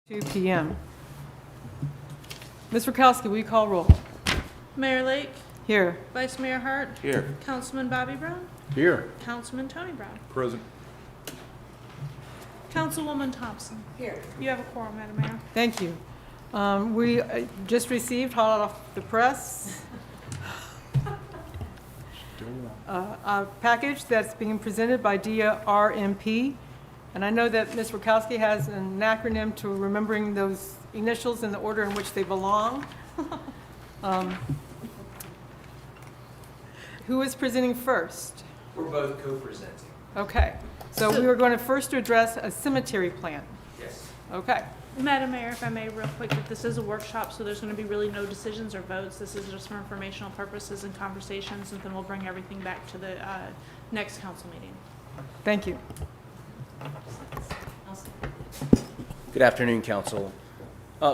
2 p.m. Ms. Rakowski, will you call roll? Mayor Lake, Here. Vice Mayor Hart, Here. Councilman Bobby Brown, Here. Councilman Tony Brown, Present. Councilwoman Thompson. Here. You have a quorum, Madam Mayor. Thank you. We just received, hot off the press, a package that's being presented by DRMP. And I know that Ms. Rakowski has an acronym to remembering those initials in the order in which they belong. Who is presenting first? We're both co-presenting. Okay, so we were going to first address a cemetery plan. Yes. Okay, Madam Mayor, if I may, real quick, that this is a workshop, so there's going to be really no decisions or votes. This is just for informational purposes and conversations, and then we'll bring everything back to the next council meeting. thank you. Good afternoon, Council.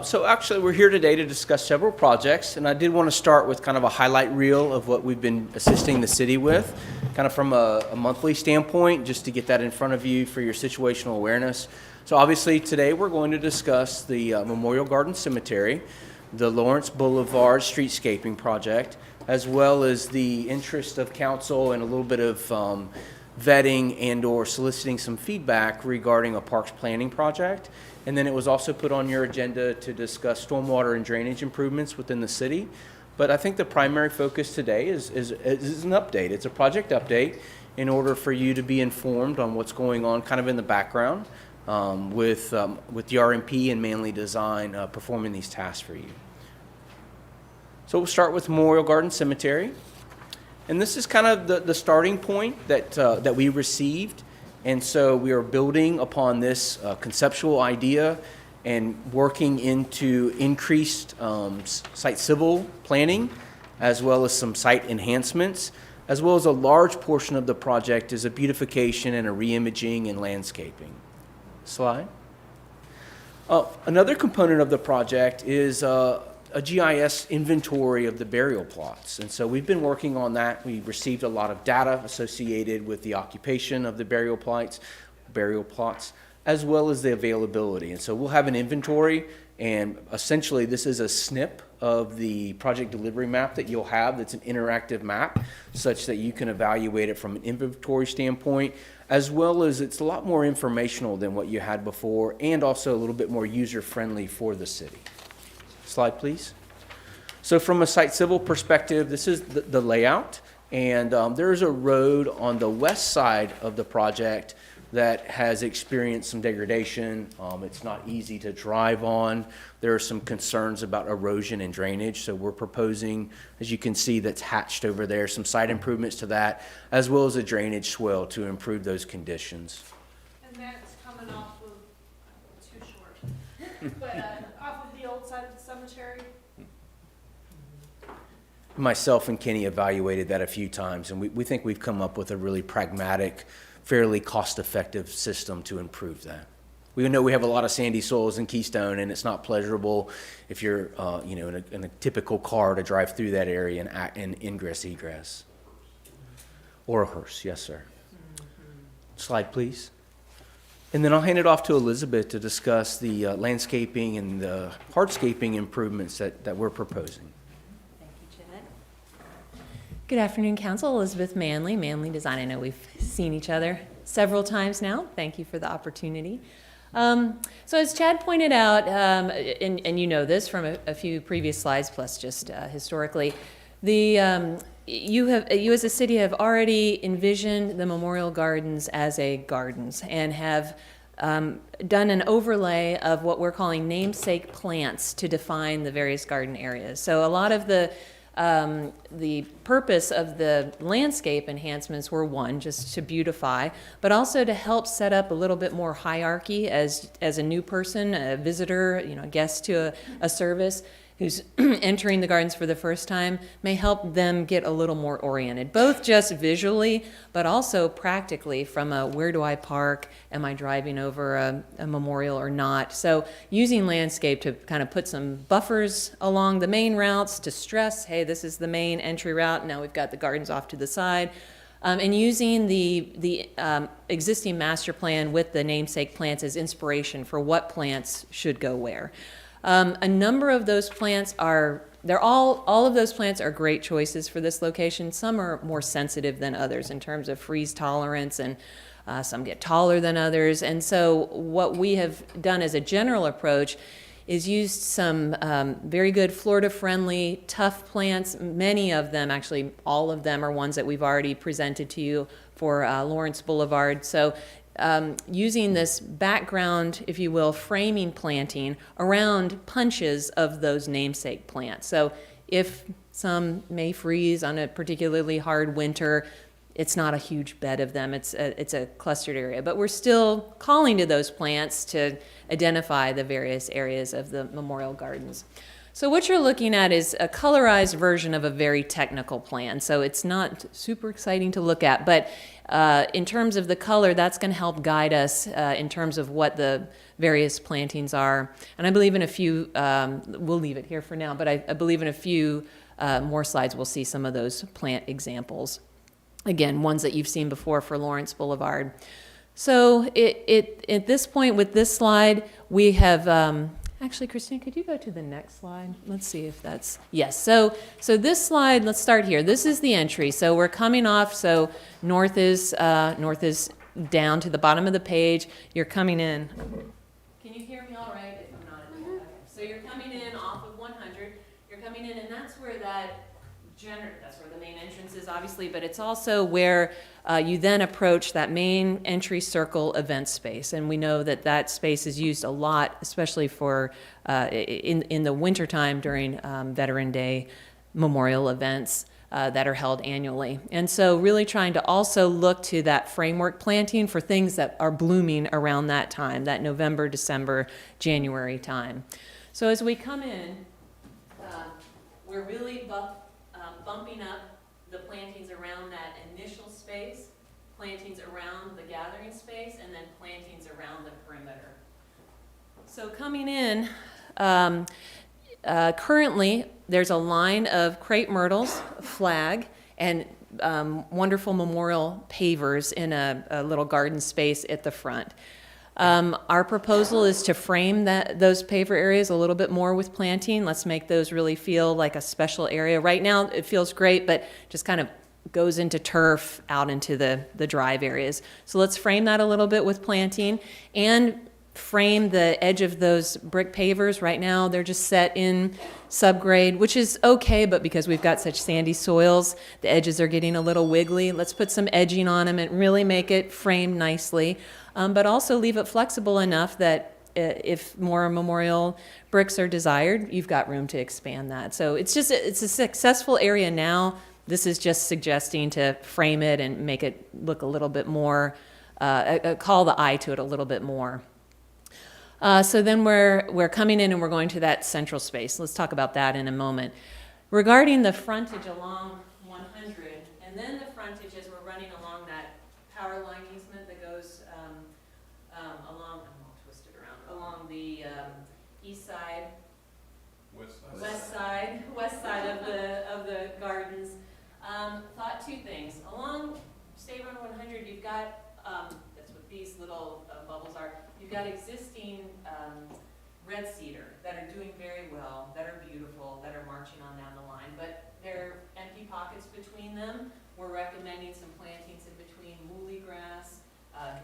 So actually, we're here today to discuss several projects, and I did want to start with kind of a highlight reel of what we've been assisting the city with, kind of from a monthly standpoint, just to get that in front of you for your situational awareness. So obviously, today we're going to discuss the Memorial Garden Cemetery, the Lawrence Boulevard streetscaping project, as well as the interest of council and a little bit of vetting and or soliciting some feedback regarding a parks planning project. And then it was also put on your agenda to discuss stormwater and drainage improvements within the city. But I think the primary focus today is an update. It's a project update in order for you to be informed on what's going on kind of in the background with the RMP and Manley Design performing these tasks for you. So we'll start with Memorial Garden Cemetery. And this is kind of the starting point that we received. And so we are building upon this conceptual idea and working into increased site civil planning, as well as some site enhancements, as well as a large portion of the project is a beautification and a reimaging and landscaping. Slide. Another component of the project is a GIS inventory of the burial plots. And so we've been working on that. We received a lot of data associated with the occupation of the burial plots, as well as the availability. And so we'll have an inventory, and essentially this is a snip of the project delivery map that you'll have that's an interactive map, such that you can evaluate it from an inventory standpoint, as well as it's a lot more informational than what you had before, and also a little bit more user-friendly for the city. Slide, please. So from a site civil perspective, this is the layout, and there's a road on the west side of the project that has experienced some degradation. It's not easy to drive on. There are some concerns about erosion and drainage, so we're proposing, as you can see, that's hatched over there, some site improvements to that, as well as a drainage swell to improve those conditions. And that's coming off of, too short, but off of the old side of the cemetery. Myself and Kenny evaluated that a few times, and we think we've come up with a really pragmatic, fairly cost-effective system to improve that. We know we have a lot of sandy soils in Keystone, and it's not pleasurable if you're, in a typical car to drive through that area and ingress, egress. Or a hearse, yes, sir. Slide, please. And then I'll hand it off to Elizabeth to discuss the landscaping and the hardscaping improvements that we're proposing. Good afternoon, Council. Elizabeth Manley, Manley Design. I know we've seen each other several times now. Thank you for the opportunity. So as Chad pointed out, and you know this from a few previous slides, plus just historically, you as a city have already envisioned the Memorial Gardens as a gardens and have done an overlay of what we're calling namesake plants to define the various garden areas. So a lot of the purpose of the landscape enhancements were, one, just to beautify, but also to help set up a little bit more hierarchy as a new person, a visitor, a guest to a service who's entering the gardens for the first time, may help them get a little more oriented, both just visually, but also practically from a where do I park, am I driving over a memorial or not. So using landscape to kind of put some buffers along the main routes to stress, hey, this is the main entry route, now we've got the gardens off to the side. and using the existing master plan with the namesake plants as inspiration for what plants should go where. A number of those plants all of those plants are great choices for this location. Some are more sensitive than others in terms of freeze tolerance, and some get taller than others. And so what we have done as a general approach is used some very good Florida-friendly, tough plants. Many of them, actually all of them, are ones that we've already presented to you for Lawrence Boulevard. So using this background, if you will, framing planting around punches of those namesake plants. So if some may freeze on a particularly hard winter, it's not a huge bed of them. It's a clustered area. But we're still calling to those plants to identify the various areas of the memorial gardens. So what you're looking at is a colorized version of a very technical plan. So it's not super exciting to look at, but in terms of the color, that's going to help guide us in terms of what the various plantings are. And I believe in a few, we'll leave it here for now, but I believe in a few more slides we'll see some of those plant examples. Again, ones that you've seen before for Lawrence Boulevard. So at this point with this slide, we have, actually, Christine, could you go to the next slide? Let's see if that's, yes. So this slide, let's start here. This is the entry. So we're coming off, so north is down to the bottom of the page. You're coming in. Can you hear me all right if I'm not? Okay. So you're coming in off of 100. You're coming in, and that's where that's where the main entrance is, obviously, but it's also where you then approach that main entry circle event space. And we know that that space is used a lot, especially for in the wintertime during Veteran Day memorial events that are held annually. And so really trying to also look to that framework planting for things that are blooming around that time, that November, December, January time. So as we come in, we're really bumping up the plantings around that initial space, plantings around the gathering space, and then plantings around the perimeter. So coming in, currently there's a line of crepe myrtles, flag, and wonderful memorial pavers in a little garden space at the front. Our proposal is to frame those paver areas a little bit more with planting. Let's make those really feel like a special area. Right now it feels great, but just kind of goes into turf out into the drive areas. So let's frame that a little bit with planting and frame the edge of those brick pavers. Right now they're just set in subgrade, which is okay, but because we've got such sandy soils, the edges are getting a little wiggly. Let's put some edging on them and really make it framed nicely. But also leave it flexible enough that if more memorial bricks are desired, you've got room to expand that. So it's a successful area now. This is just suggesting to frame it and make it look a little bit more, call the eye to it a little bit more. So then we're coming in and we're going to that central space. Let's talk about that in a moment. Regarding the frontage along 100, and then the frontage as we're running along that power line easement that goes along, I'm all twisted around, along the east side, west side of the gardens. Thought two things. Along State Road 100, you've got, that's what these little bubbles are, you've got existing red cedar that are doing very well, that are beautiful, that are marching on down the line, but there are empty pockets between them. We're recommending some plantings in between woolly grass,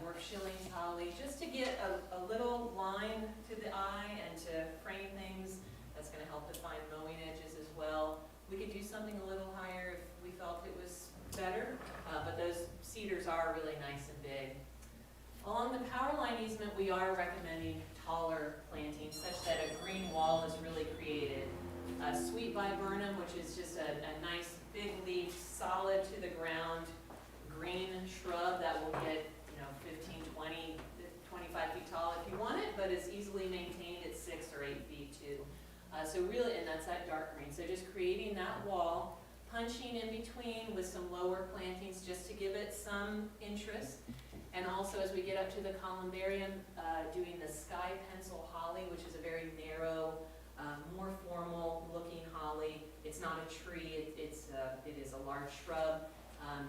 dwarf shillings holly, just to get a little line to the eye and to frame things. That's going to help define mowing edges as well. We could do something a little higher if we felt it was better, but those cedars are really nice and big. Along the power line easement, we are recommending taller plantings such that a green wall is really created. Sweet viburnum, which is just a nice big leaf, solid to the ground, green shrub that will get 15, 20, 25 feet tall if you want it, but is easily maintained at 6 or 8 feet too. So really, and that's that dark green. So just creating that wall, punching in between with some lower plantings just to give it some interest. And also as we get up to the columbarium, doing the sky pencil holly, which is a very narrow, more formal looking holly. It's not a tree, it is a large shrub.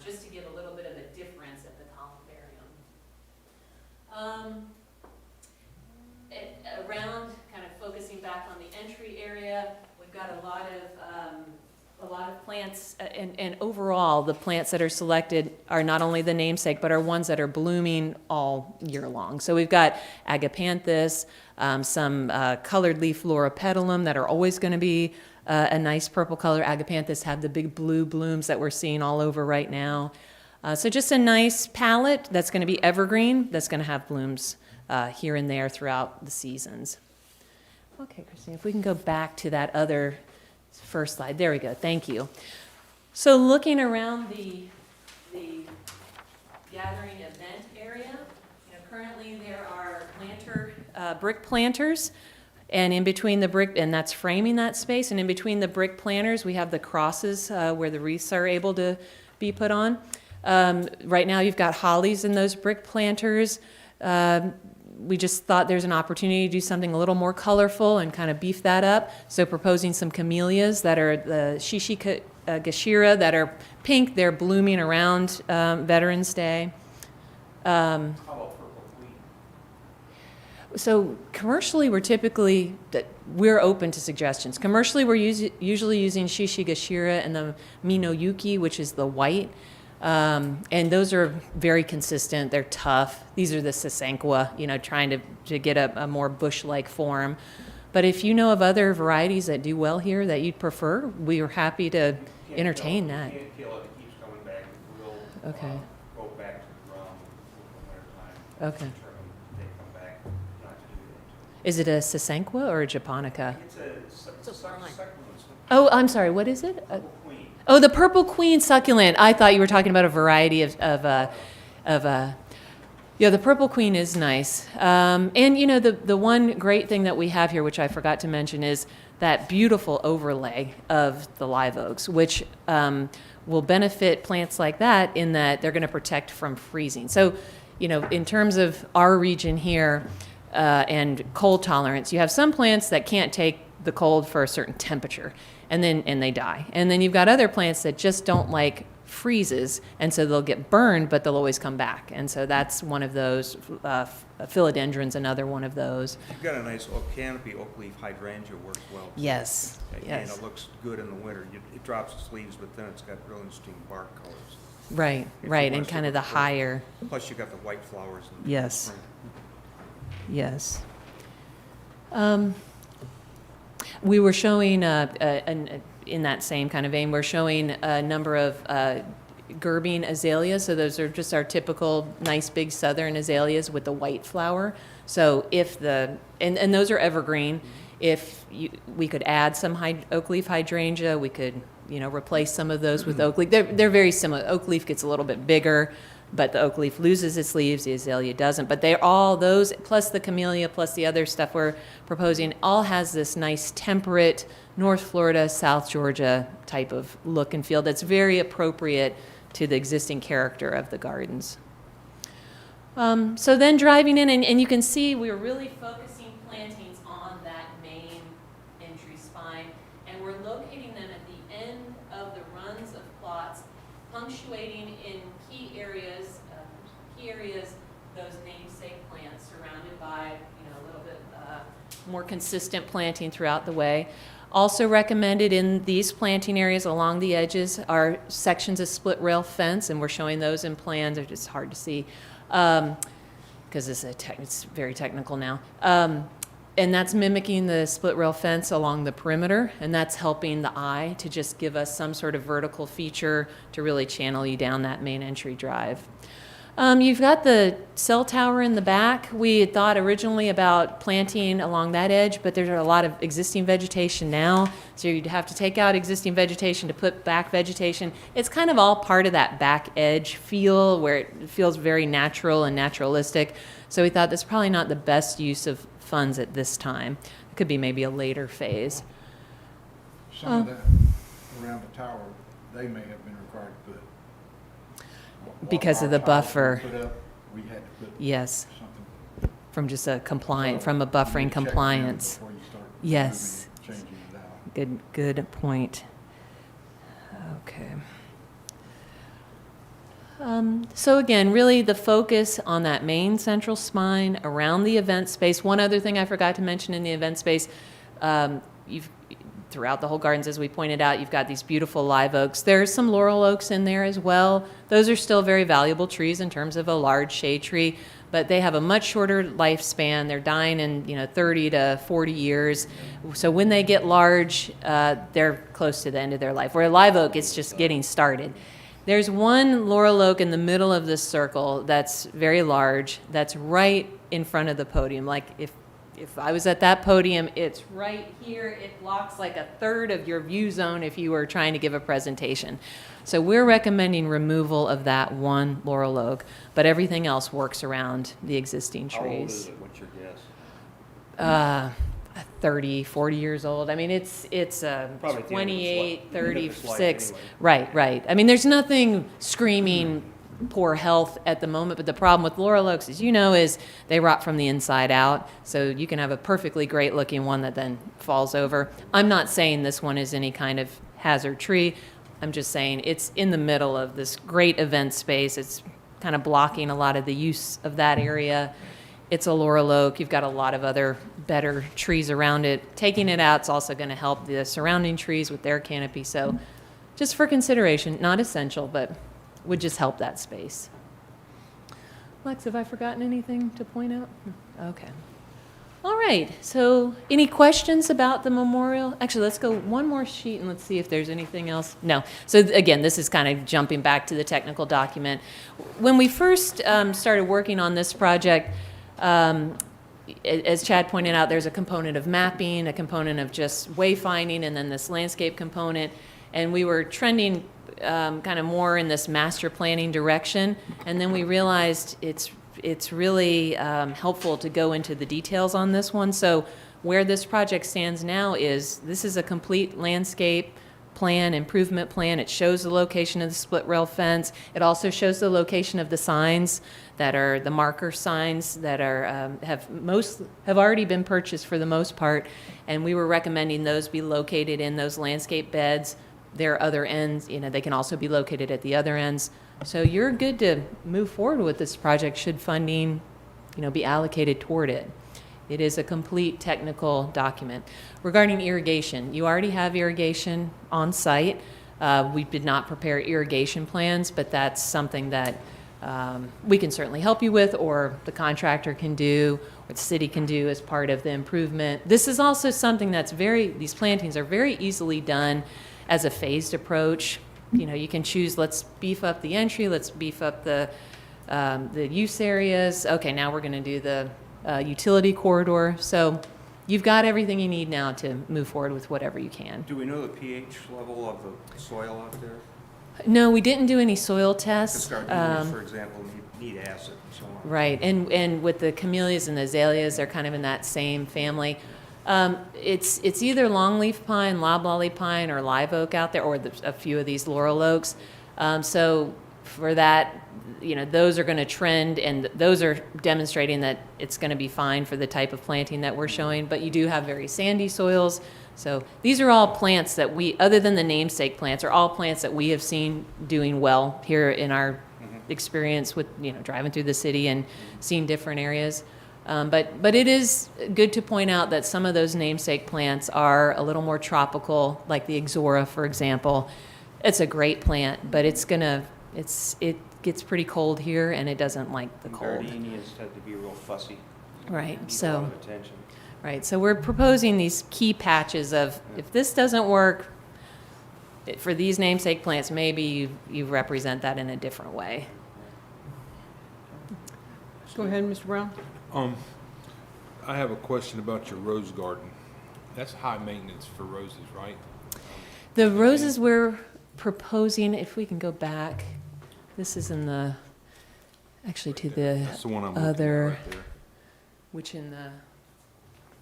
just to give a little bit of a difference at the columbarium. Around, kind of focusing back on the entry area, we've got a lot of plants, and overall, the plants that are selected are not only the namesake, but are ones that are blooming all year long. So we've got agapanthus, some colored leaf loropetalum that are always going to be a nice purple color. Agapanthus have the big blue blooms that we're seeing all over right now. So just a nice palette that's going to be evergreen, that's going to have blooms here and there throughout the seasons. Okay, Christine, if we can go back to that other first slide. There we go. Thank you. So looking around the gathering event area, currently there are brick planters, and in between the brick, and that's framing that space, and in between the brick planters, we have the crosses where the wreaths are able to be put on. Right now, you've got hollies in those brick planters. We just thought there's an opportunity to do something a little more colorful and kind of beef that up. So proposing some camellias that are the Shishigashira that are pink. They're blooming around Veterans Day. How about purple queen? So commercially, we're open to suggestions. Commercially, we're usually using Shishigashira and the Minoyuki, which is the white. And those are very consistent. They're tough. These are the Sasanqua, trying to get a more bush-like form. But if you know of other varieties that do well here that you'd prefer, we are happy to entertain that. You can't kill it. It keeps coming back. It will Okay. Go back to the ground in the winter time. Okay. They come back not to do anything. Is it a Sasanqua or a Japonica? It's a succulent. Oh, I'm sorry. What is it? Purple queen. Oh, the purple queen succulent. I thought you were talking about a variety yeah, the purple queen is nice. And the one great thing that we have here, which I forgot to mention, is that beautiful overlay of the live oaks, which will benefit plants like that in that they're going to protect from freezing. So, in terms of our region here and cold tolerance, you have some plants that can't take the cold for a certain temperature, and they die. And then you've got other plants that just don't like freezes, and so they'll get burned, but they'll always come back. And so that's one of those. Philodendron's another one of those. You've got a nice oak canopy, oak leaf hydrangea works well. Yes. And Yes. it looks good in the winter. It drops its leaves, but then it's got real interesting bark colors. Right. If you Right. want And to kind of stick the with the higher. Plus, you got the white flowers in Yes. spring. Yes. We were showing, in that same kind of vein, we're showing a number of gerbing azaleas. So those are just our typical nice big southern azaleas with the white flower. So and those are evergreen. If we could add some oak leaf hydrangea, we could, replace some of those with oak leaf. They're very similar. Oak leaf gets a little bit bigger, but the oak leaf loses its leaves, the azalea doesn't. But they're all those, plus the camellia, plus the other stuff we're proposing, all has this nice temperate North Florida, South Georgia type of look and feel that's very appropriate to the existing character of the gardens. So then driving in, and you can see we're really focusing plantings on that main entry spine, and we're locating them at the end of the runs of plots, punctuating in key areas, those namesake plants surrounded by, a little bit more consistent planting throughout the way. Also recommended in these planting areas along the edges are sections of split rail fence, and we're showing those in plans. They're just hard to see because it's very technical now. And that's mimicking the split rail fence along the perimeter, and that's helping the eye to just give us some sort of vertical feature to really channel you down that main entry drive. You've got the cell tower in the back. We had thought originally about planting along that edge, but there's a lot of existing vegetation now, so you'd have to take out existing vegetation to put back vegetation. It's kind of all part of that back edge feel where it feels very natural and naturalistic. So we thought that's probably not the best use of funds at this time. It could be maybe a later phase. Some of that around the tower, they may have been required to put. Because of Our the towers buffer. we put up, we had to put Yes, something. from just a So from a you buffering need to check them compliance. before you start Yes. moving, changing it out. Good point. Okay. So again, really the focus on that main central spine around the event space. One other thing I forgot to mention in the event space, you've throughout the whole gardens, as we pointed out, you've got these beautiful live oaks. There's some laurel oaks in there as well. Those are still very valuable trees in terms of a large shade tree, but they have a much shorter lifespan. They're dying in 30 to 40 years. So when they get large, they're close to the end of their life. Where a live oak, it's just getting started. There's one laurel oak in the middle of this circle that's very large, that's right in front of the podium. Like if I was at that podium, it's right here. It blocks like a third of your view zone if you were trying to give a presentation. So we're recommending removal of that one laurel oak, but everything else works around the existing trees. How old is it? What's your guess? 30, 40 years old. I mean, it's Probably at the end of its 28, life- end of its life 36. anyway. Right. I mean, there's nothing screaming poor health at the moment, but the problem with laurel oaks, as you know, is they rot from the inside out. So you can have a perfectly great looking one that then falls over. I'm not saying this one is any kind of hazard tree. I'm just saying it's in the middle of this great event space. It's kind of blocking a lot of the use of that area. It's a laurel oak. You've got a lot of other better trees around it. Taking it out is also going to help the surrounding trees with their canopy. So just for consideration, not essential, but would just help that space. Lex, have I forgotten anything to point out? Okay. All right. So any questions about the memorial? Actually, let's go one more sheet and let's see if there's anything else. No. So again, this is kind of jumping back to the technical document. When we first started working on this project, as Chad pointed out, there's a component of mapping, a component of just wayfinding, and then this landscape component. And we were trending kind of more in this master planning direction. And then we realized it's really helpful to go into the details on this one. So where this project stands now is this is a complete landscape plan, improvement plan. It shows the location of the split rail fence. It also shows the location of the signs that are the marker signs that are have already been purchased for the most part, and we were recommending those be located in those landscape beds. Their other ends, they can also be located at the other ends. So you're good to move forward with this project should funding, be allocated toward it. It is a complete technical document. Regarding irrigation, you already have irrigation on site. We did not prepare irrigation plans, but that's something that we can certainly help you with, or the contractor can do, or the city can do as part of the improvement. This is also something these plantings are very easily done as a phased approach. You can choose, let's beef up the entry, let's beef up the use areas. Okay, now we're gonna do the utility corridor. So you've got everything you need now to move forward with whatever you can. Do we know the pH level of the soil out there? No, we didn't do any soil tests. Because gardenias, for example, need acid and so on. Right, and with the camellias and the azaleas, they're kind of in that same family. It's either longleaf pine, loblolly pine, or live oak out there, or a few of these laurel oaks. So for that, those are going to trend, and those are demonstrating that it's going to be fine for the type of planting that we're showing. But you do have very sandy soils. So these are all plants that other than the namesake plants, are all plants that we have seen doing well here in our experience with, driving through the city and seeing different areas. But it is good to point out that some of those namesake plants are a little more tropical, like the Ixora, for example. It's a great plant, but it gets pretty cold here, and it doesn't like the cold. Gardenias tend to be real fussy. Right. Need a So. lot of attention. Right, so we're proposing these key patches of, if this doesn't work for these namesake plants, maybe you represent that in a different way. Go ahead, Mr. Brown. I have a question about your rose garden. That's high maintenance for roses, right? The roses we're proposing, if we can go back, this is in the, actually to the That's the one I'm looking at other, right there. which in the,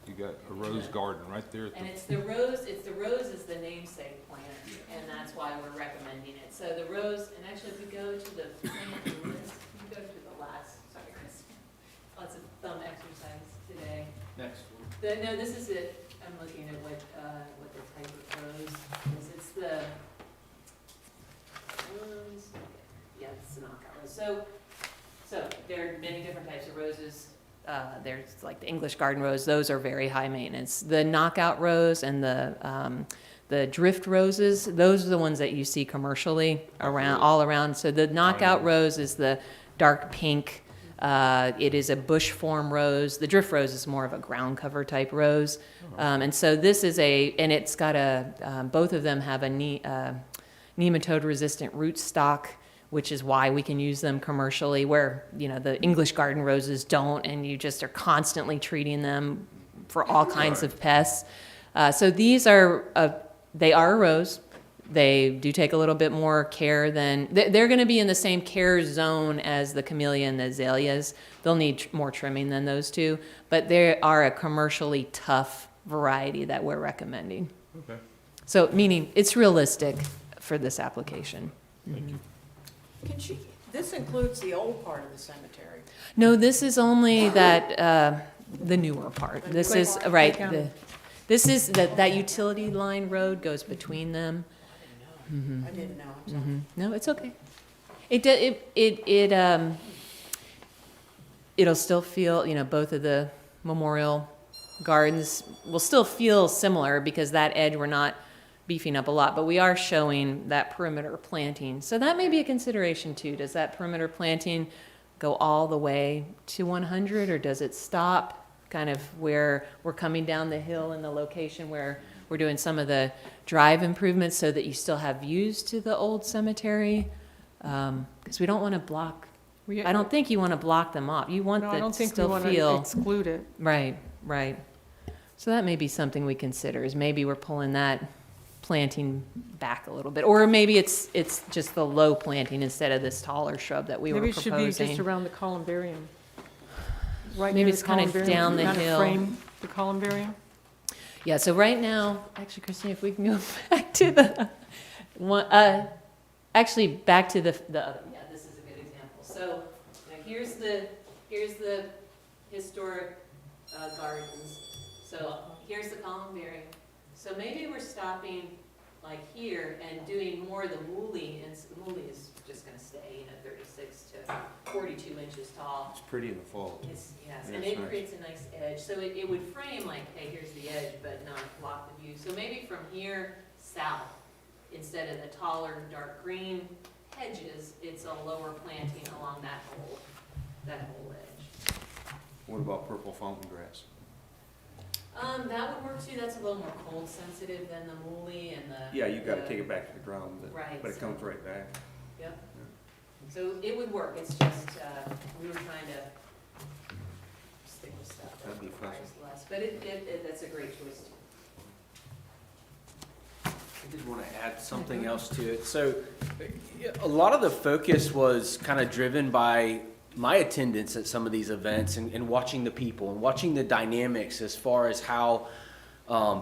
You got a rose garden right there at and the, it's the rose is the namesake plant, and that's why we're recommending it. So the rose, and actually if we go to the plant list, you go to the last, sorry Chris, lots of thumb exercise today. Next one. No, this is it. I'm looking at what the type of rose is. It's the, yeah, it's the knockout So there are many different types of roses. There's like the English garden rose, those are very high maintenance. The knockout rose and the drift roses, those are the ones that you see commercially all around. So the knockout rose is the dark pink. It is a bush form rose. The drift rose is more of a ground cover type rose. And so this is and it's got both of them have a nematode resistant rootstock, which is why we can use them commercially, where, the English garden roses don't, and you just are constantly treating them for all kinds of pests. So these they are a rose. They do take a little bit more care than, they're going to be in the same care zone as the camellia and the azaleas. They'll need more trimming than those two, but they are a commercially tough variety that we're recommending. Okay. So, meaning it's realistic for this application. This includes the old part of the cemetery. No, this is only the newer part. This is, right, this is, that utility line road goes between them. I didn't know. I'm sorry. No, it's okay. It'll still feel, both of the memorial gardens will still feel similar because that edge we're not beefing up a lot, but we are showing that perimeter planting. So that may be a consideration too. Does that perimeter planting go all the way to 100, or does it stop kind of where we're coming down the hill in the location where we're doing some of the drive improvements so that you still have views to the old cemetery? Because we don't want to block, I don't think you want to block them off. You want No, I them don't to think we still want to feel. exclude it. Right. So that may be something we consider, is maybe we're pulling that planting back a little bit. Or maybe it's just the low planting instead of this taller shrub that we were Maybe it proposing. should be just around the columbarium. Right Maybe near it's the kind of columbarium, down the kind of hill. frame the columbarium. Yeah, so right now, actually, Christine, if we can go back to the one, actually back to the other, yeah, this is a good example. So here's the historic gardens. So here's the columbarium. So maybe we're stopping like here and doing more of the muhly, and muhly is just going to stay, 36 to 42 inches tall. It's pretty in the fall. Yes, Yeah, and it's it nice. creates a nice edge, so it would frame like, hey, here's the edge, but not block the view. So maybe from here south, instead of the taller dark green hedges, it's a lower planting along that whole edge. What about purple fountain grass? That would work too, that's a little more cold sensitive than the muhly and the. Yeah, you gotta take it back to the ground, Right, but it so- comes right back. Yep. So it would work, it's just, we were trying to stick with stuff that That'd be requires fun. less, but that's a great choice too. I did want to add something else to it. So a lot of the focus was kind of driven by my attendance at some of these events and watching the people and watching the dynamics as far as how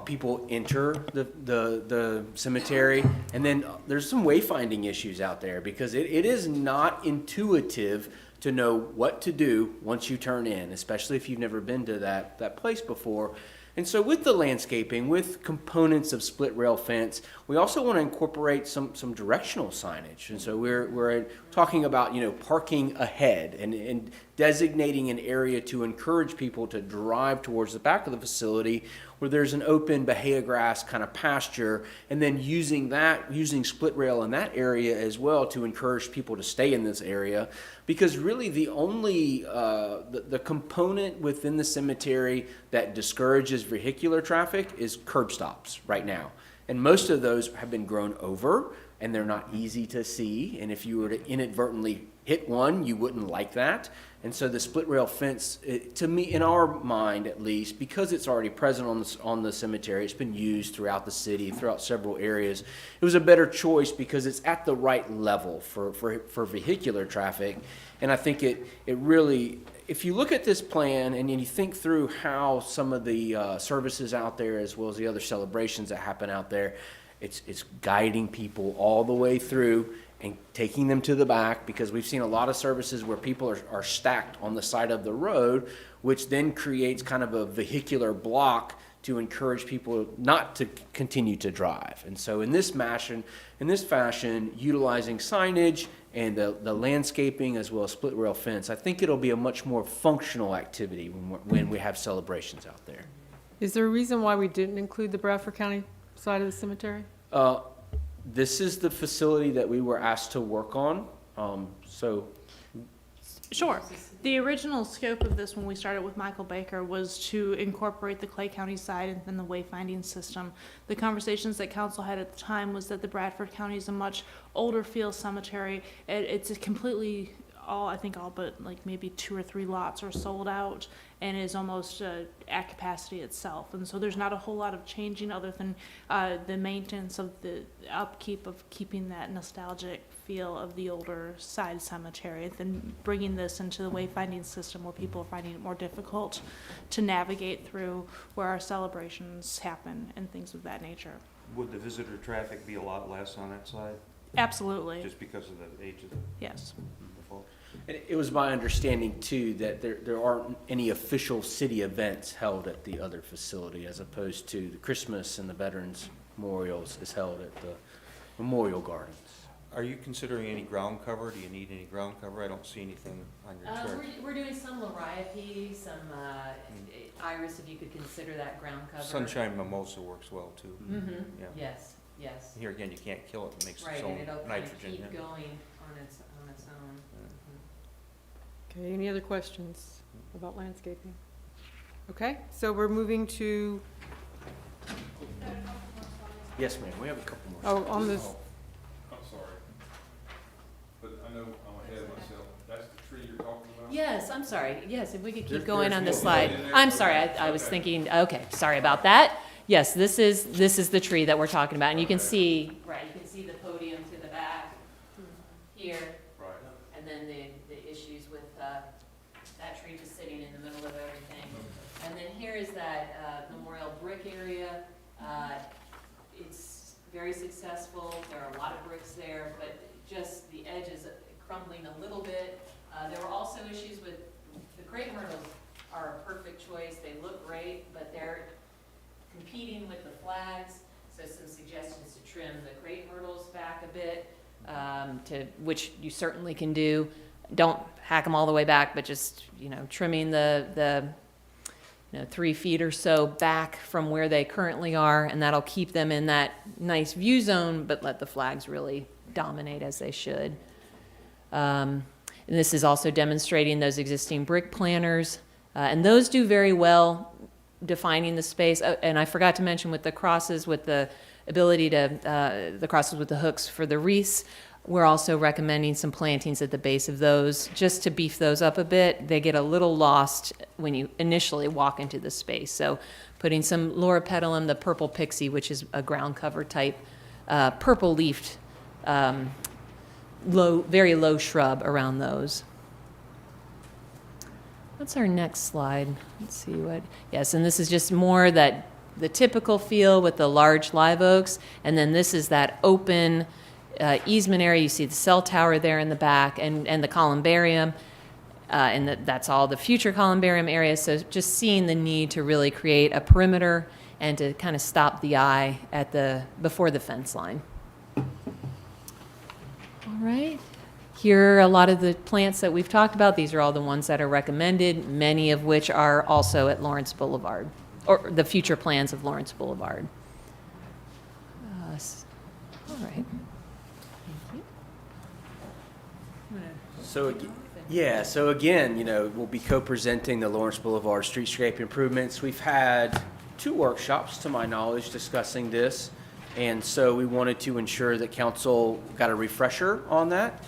people enter the cemetery. And then there's some wayfinding issues out there because it is not intuitive to know what to do once you turn in, especially if you've never been to that place before. And so with the landscaping, with components of split rail fence, we also want to incorporate some directional signage. And so we're talking about, parking ahead and designating an area to encourage people to drive towards the back of the facility where there's an open bahia grass kind of pasture, and then using split rail in that area as well to encourage people to stay in this area. Because really the only, the component within the cemetery that discourages vehicular traffic is curb stops right now. And most of those have been grown over and they're not easy to see. And if you were to inadvertently hit one, you wouldn't like that. And so the split rail fence, to me, in our mind at least, because it's already present on the cemetery, it's been used throughout the city, throughout several areas, it was a better choice because it's at the right level for vehicular traffic. And I think it really, if you look at this plan and you think through how some of the services out there, as well as the other celebrations that happen out there, it's guiding people all the way through and taking them to the back, because we've seen a lot of services where people are stacked on the side of the road, which then creates kind of a vehicular block to encourage people not to continue to drive. And so in this fashion, utilizing signage and the landscaping as well as split rail fence, I think it'll be a much more functional activity when we have celebrations out there. Is there a reason why we didn't include the Bradford County side of the cemetery? This is the facility that we were asked to work on, so Sure. The original scope of this when we started with Michael Baker was to incorporate the Clay County side and then the wayfinding system. The conversations that council had at the time was that the Bradford County is a much older feel cemetery. It's a completely I think all but like maybe 2 or 3 lots are sold out and is almost at capacity itself. And so there's not a whole lot of changing other than the maintenance of the upkeep of keeping that nostalgic feel of the older side cemetery, then bringing this into the wayfinding system where people are finding it more difficult to navigate through where our celebrations happen and things of that nature. Would the visitor traffic be a lot less on that side, Absolutely. just because of the age of the Yes. folks? and it was my understanding too that there aren't any official city events held at the other facility, as opposed to the Christmas and the Veterans Memorials is held at the Memorial Gardens. Are you considering any ground cover? Do you need any ground cover? I don't see anything on your chart. We're doing some liriape, some iris, if you could consider that ground cover. Sunshine mimosa works well too. Mm-hmm, Yeah. yes. Here again, you can't kill it. It makes Right, its and own it'll kind of nitrogen. keep yeah. going on its own. Okay, any other questions about landscaping? Okay, so we're moving to, Yes, ma'am, we have a couple more. oh, on this, I'm sorry, but I know I'm ahead of myself. That's the tree you're talking about? Yes, I'm sorry. Yes, if we could keep There's- going there's on the more slide. in there. I'm sorry, I was Okay. thinking, okay, sorry about that. Yes, this is the tree that we're talking about, and you can Okay. see, right, you can see the podium to the back here, Right. and then the issues with that tree just sitting in the middle of everything. And then here is that memorial brick area. It's very successful. There are a lot of bricks there, but just the edge is crumbling a little bit. There were also issues with the crepe myrtles are a perfect choice. They look great, but they're competing with the flags. So some suggestions to trim the crepe myrtles back a bit, which you certainly can do. Don't hack them all the way back, but just, trimming the 3 feet or so back from where they currently are, and that'll keep them in that nice view zone, but let the flags really dominate as they should. And this is also demonstrating those existing brick planters, and those do very well defining the space. And I forgot to mention with the crosses, with the ability to, the crosses with the hooks for the wreaths, we're also recommending some plantings at the base of those, just to beef those up a bit. They get a little lost when you initially walk into the space. So putting some loropetalum, the purple pixie, which is a ground cover type, purple leafed, very low shrub around those. What's our next slide? Let's see what, yes, and this is just more the typical feel with the large live oaks. And then this is that open easement area. You see the cell tower there in the back, and the columbarium, and that's all the future columbarium area. So just seeing the need to really create a perimeter and to kind of stop the eye before the fence line. All right. Here are a lot of the plants that we've talked about. These are all the ones that are recommended, many of which are also at Lawrence Boulevard, or the future plans of Lawrence Boulevard. All right. So again, we'll be co-presenting the Lawrence Boulevard streetscape improvements. We've had 2 workshops, to my knowledge, discussing this, and so we wanted to ensure that council got a refresher on that,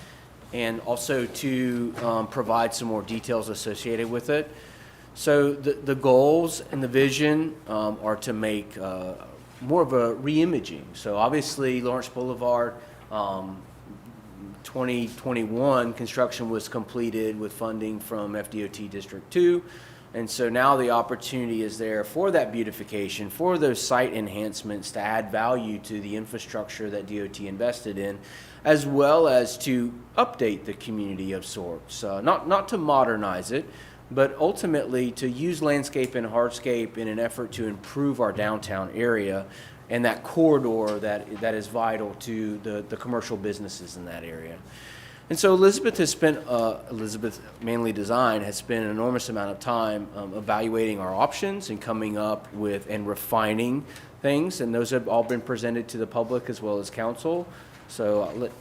and also to provide some more details associated with it. So the goals and the vision are to make more of a re-imaging. So obviously, Lawrence Boulevard, 2021 construction was completed with funding from FDOT District 2. And so now the opportunity is there for that beautification, for those site enhancements to add value to the infrastructure that DOT invested in, as well as to update the community of sorts. Not to modernize it, but ultimately to use landscape and hardscape in an effort to improve our downtown area and that corridor that is vital to the commercial businesses in that area. And so Elizabeth Manley Design has spent an enormous amount of time evaluating our options and coming up with and refining things, and those have all been presented to the public as well as council. So I'll let,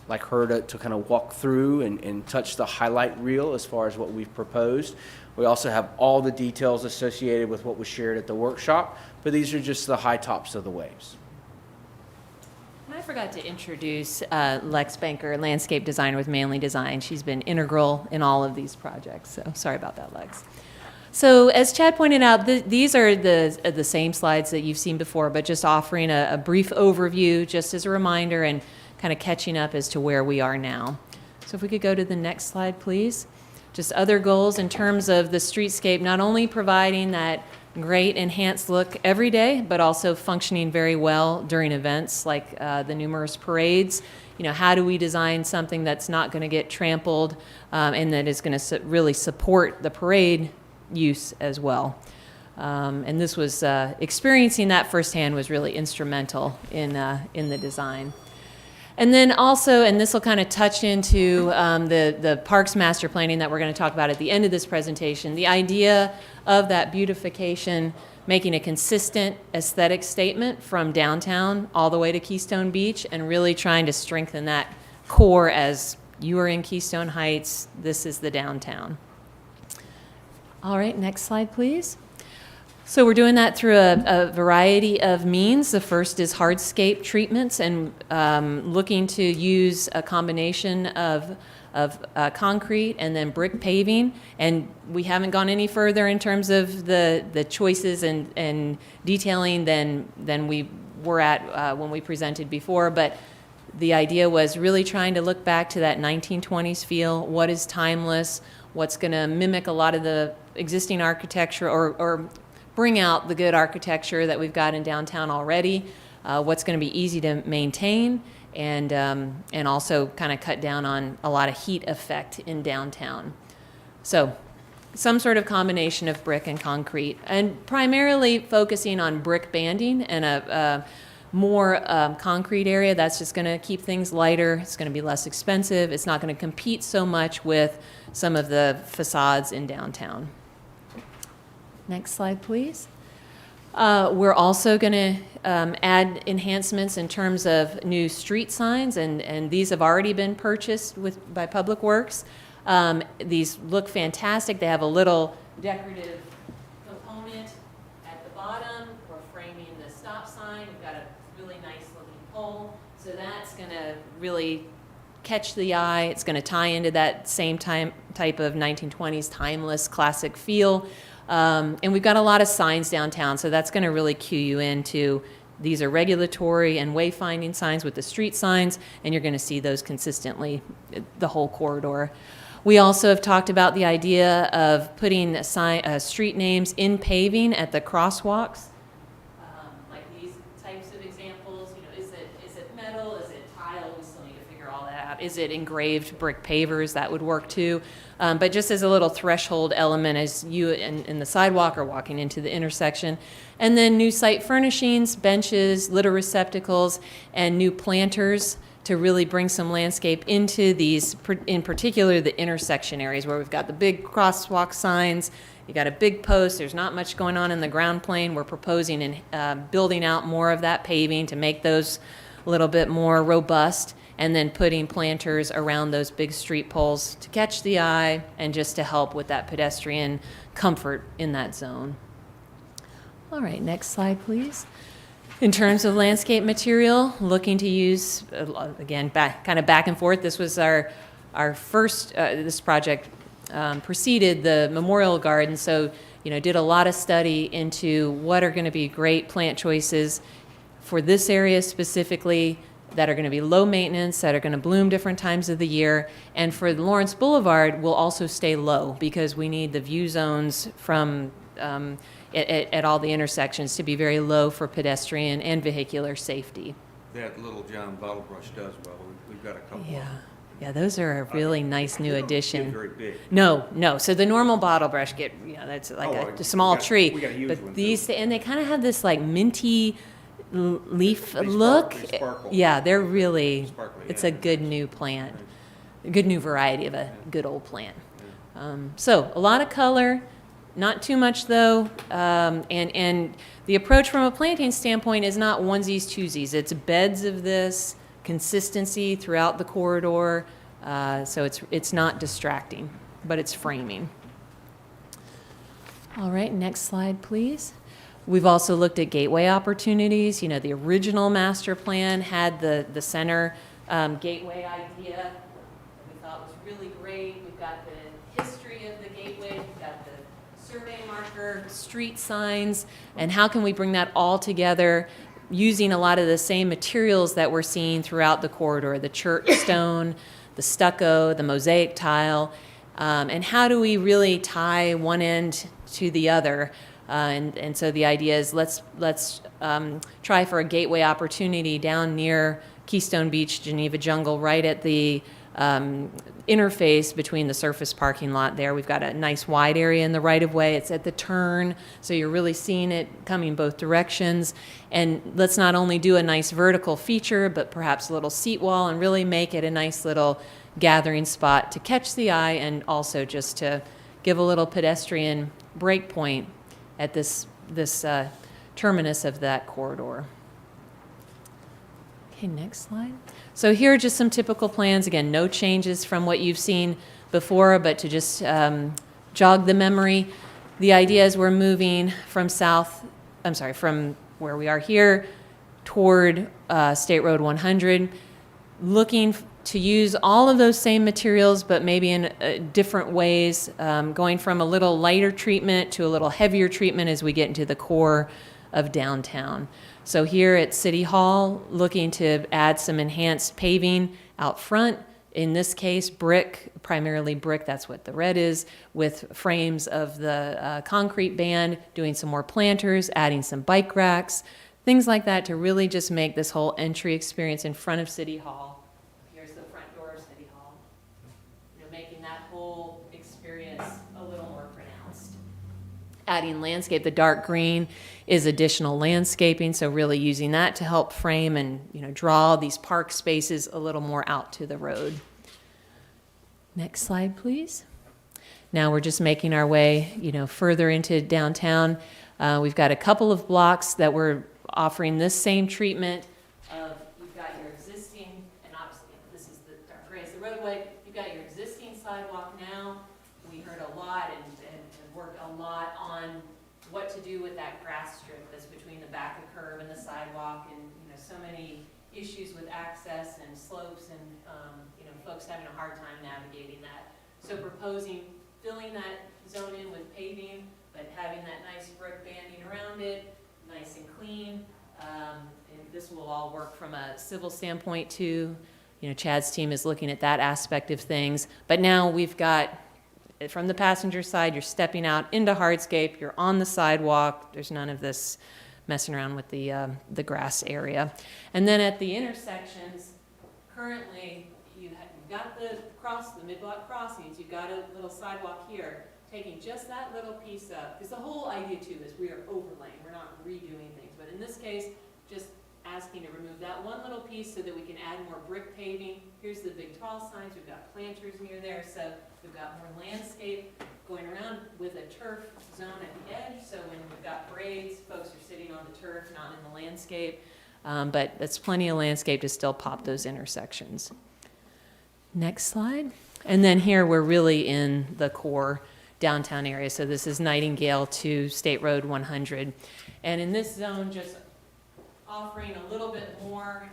like her to kind of walk through and touch the highlight reel as far as what we've proposed. We also have all the details associated with what was shared at the workshop, but these are just the high tops of the waves. And I forgot to introduce Lex Banker, landscape designer with Manley Design. She's been integral in all of these projects, so sorry about that, Lex. So as Chad pointed out, these are the same slides that you've seen before, but just offering a brief overview just as a reminder and kind of catching up as to where we are now. So if we could go to the next slide, please. Just other goals in terms of the streetscape, not only providing that great enhanced look every day, but also functioning very well during events like the numerous parades. How do we design something that's not going to get trampled and that is going to really support the parade use as well? And this was experiencing that firsthand was really instrumental in the design. And then also, and this will kind of touch into the parks master planning that we're going to talk about at the end of this presentation, the idea of that beautification, making a consistent aesthetic statement from downtown all the way to Keystone Beach, and really trying to strengthen that core as you are in Keystone Heights, this is the downtown. All right, next slide, please. So we're doing that through a variety of means. The first is hardscape treatments and looking to use a combination of concrete and then brick paving. And we haven't gone any further in terms of the choices and detailing than we were at when we presented before. But the idea was really trying to look back to that 1920s feel. What is timeless? What's going to mimic a lot of the existing architecture or bring out the good architecture that we've got in downtown already, what's going to be easy to maintain, and also kind of cut down on a lot of heat effect in downtown. So some sort of combination of brick and concrete, and primarily focusing on brick banding and a more concrete area. That's just going to keep things lighter. It's going to be less expensive. It's not going to compete so much with some of the facades in downtown. Next slide, please. We're also going to add enhancements in terms of new street signs, and these have already been purchased by Public Works. These look fantastic. They have a little decorative component at the bottom. We're framing the stop sign. We've got a really nice looking pole. So that's going to really catch the eye. It's going to tie into that same type of 1920s timeless classic feel. And we've got a lot of signs downtown, so that's going to really cue you into these are regulatory and wayfinding signs with the street signs, and you're going to see those consistently the whole corridor. We also have talked about the idea of putting street names in paving at the crosswalks, like these types of examples. Is it metal? Is it tile? We still need to figure all that out. Is it engraved brick pavers? That would work too. But just as a little threshold element as you in the sidewalk are walking into the intersection. And then new site furnishings, benches, litter receptacles, and new planters to really bring some landscape into these, in particular the intersection areas where we've got the big crosswalk signs. You got a big post. There's not much going on in the ground plane. We're proposing and building out more of that paving to make those a little bit more robust, and then putting planters around those big street poles to catch the eye and just to help with that pedestrian comfort in that zone. All right, next slide, please. In terms of landscape material, looking to use, again, kind of back and forth. This was our first, this project preceded the Memorial Garden, so, did a lot of study into what are going to be great plant choices for this area specifically, that are going to be low maintenance, that are going to bloom different times of the year. And for the Lawrence Boulevard, will also stay low because we need the view zones from at all the intersections to be very low for pedestrian and vehicular safety. That Little John bottle brush does well. We've got a couple of Yeah. them. Yeah, those are a really nice new They don't get addition. very big. No. So the normal bottle brush that's like Oh, a small tree. we got a huge But one, these, too. and they kind of have this like minty leaf They look. they sparkle. Yeah, they're really, Sparkly, it's yeah. a good new plant, a good new variety of a good old plant. So a lot of color, not too much though. And the approach from a planting standpoint is not onesies, twosies. It's beds of this, consistency throughout the corridor. So it's not distracting, but it's framing. All right, next slide, please. We've also looked at gateway opportunities. You know, the original master plan had the center gateway idea that we thought was really great. We've got the history of the gateway. We've got the survey marker, street signs, and how can we bring that all together using a lot of the same materials that we're seeing throughout the corridor, the church stone, the stucco, the mosaic tile, and how do we really tie one end to the other? And so the idea is let's try for a gateway opportunity down near Keystone Beach, Geneva Jungle, right at the interface between the surface parking lot there. We've got a nice wide area in the right-of-way. It's at the turn, so you're really seeing it coming both directions. And let's not only do a nice vertical feature, but perhaps a little seat wall and really make it a nice little gathering spot to catch the eye and also just to give a little pedestrian break point at this terminus of that corridor. Okay, next slide. So here are just some typical plans. Again, no changes from what you've seen before, but to just jog the memory. The idea is we're moving from from where we are here toward State Road 100, looking to use all of those same materials, but maybe in different ways, going from a little lighter treatment to a little heavier treatment as we get into the core of downtown. So here at City Hall, looking to add some enhanced paving out front. In this case, brick, primarily brick, that's what the red is, with frames of the concrete band, doing some more planters, adding some bike racks, things like that to really just make this whole entry experience in front of City Hall. Here's the front door of City Hall. You know, making that whole experience a little more pronounced. Adding landscape, the dark green is additional landscaping, so really using that to help frame and, you know, draw these park spaces a little more out to the road. Next slide, please. Now we're just making our way, you know, further into downtown. We've got a couple of blocks that we're offering this same treatment of, you've got your existing, and obviously this is the dark gray is the roadway, you've got your existing sidewalk now. We heard a lot and worked a lot on what to do with that grass strip that's between the back of curb and the sidewalk, and you know, so many issues with access and slopes and you know, folks having a hard time navigating that. So proposing filling that zone in with paving, but having that nice brick banding around it, nice and clean. And this will all work from a civil standpoint too. You know, Chad's team is looking at that aspect of things. But now we've got, from the passenger side, you're stepping out into hardscape, you're on the sidewalk, there's none of this messing around with the grass area. And then at the intersections, currently, you've got the mid-block crossings, you've got a little sidewalk here, taking just that little piece up, because the whole idea too is we are overlaying, we're not redoing things, but in this case, just asking to remove that one little piece so that we can add more brick paving. Here's the big tall signs, we've got planters near there, so we've got more landscape going around with a turf zone at the edge, so when we've got parades, folks are sitting on the turf, not in the landscape, but that's plenty of landscape to still pop those intersections. Next slide. And then here we're really in the core downtown area, so this is Nightingale to State Road 100. And in this zone, just offering a little bit more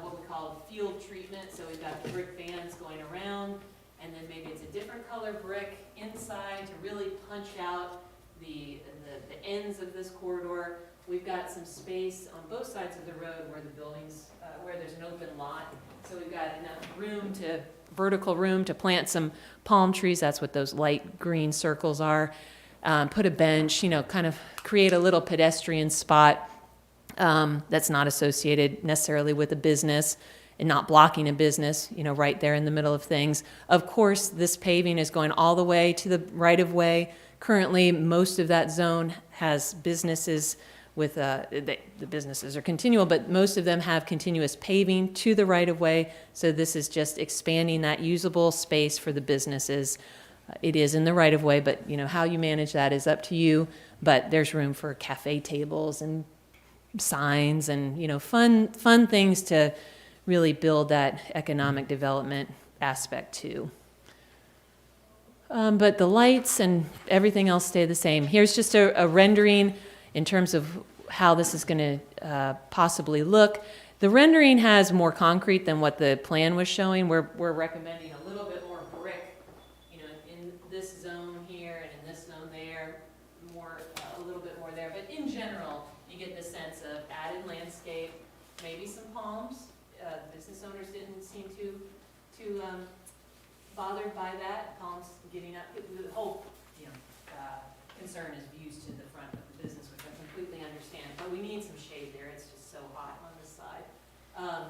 what we call field treatment. So we've got the brick bands going around, and then maybe it's a different color brick inside to really punch out the ends of this corridor. We've got some space on both sides of the road where the buildings, where there's an open lot. So we've got enough vertical room to plant some palm trees. That's what those light green circles are. Put a bench, you know, kind of create a little pedestrian spot that's not associated necessarily with a business. and not blocking a business, right there in the middle of things. Of course, this paving is going all the way to the right-of-way. Currently, most of that zone has businesses with, the businesses are continual, but most of them have continuous paving to the right-of-way, so this is just expanding that usable space for the businesses. It is in the right-of-way, but, how you manage that is up to you, but there's room for cafe tables and signs and, fun things to really build that economic development aspect too. But the lights and everything else stay the same. Here's just a rendering in terms of how this is going to possibly look. The rendering has more concrete than what the plan was showing. We're recommending a little bit more brick, in this zone here and in this zone there, a little bit more there. But in general, you get the sense of added landscape, maybe some palms. Business owners didn't seem too bothered by that. Palms getting up, the whole concern is views to the front of the business, which I completely understand. But we need some shade there. It's just so hot on this side.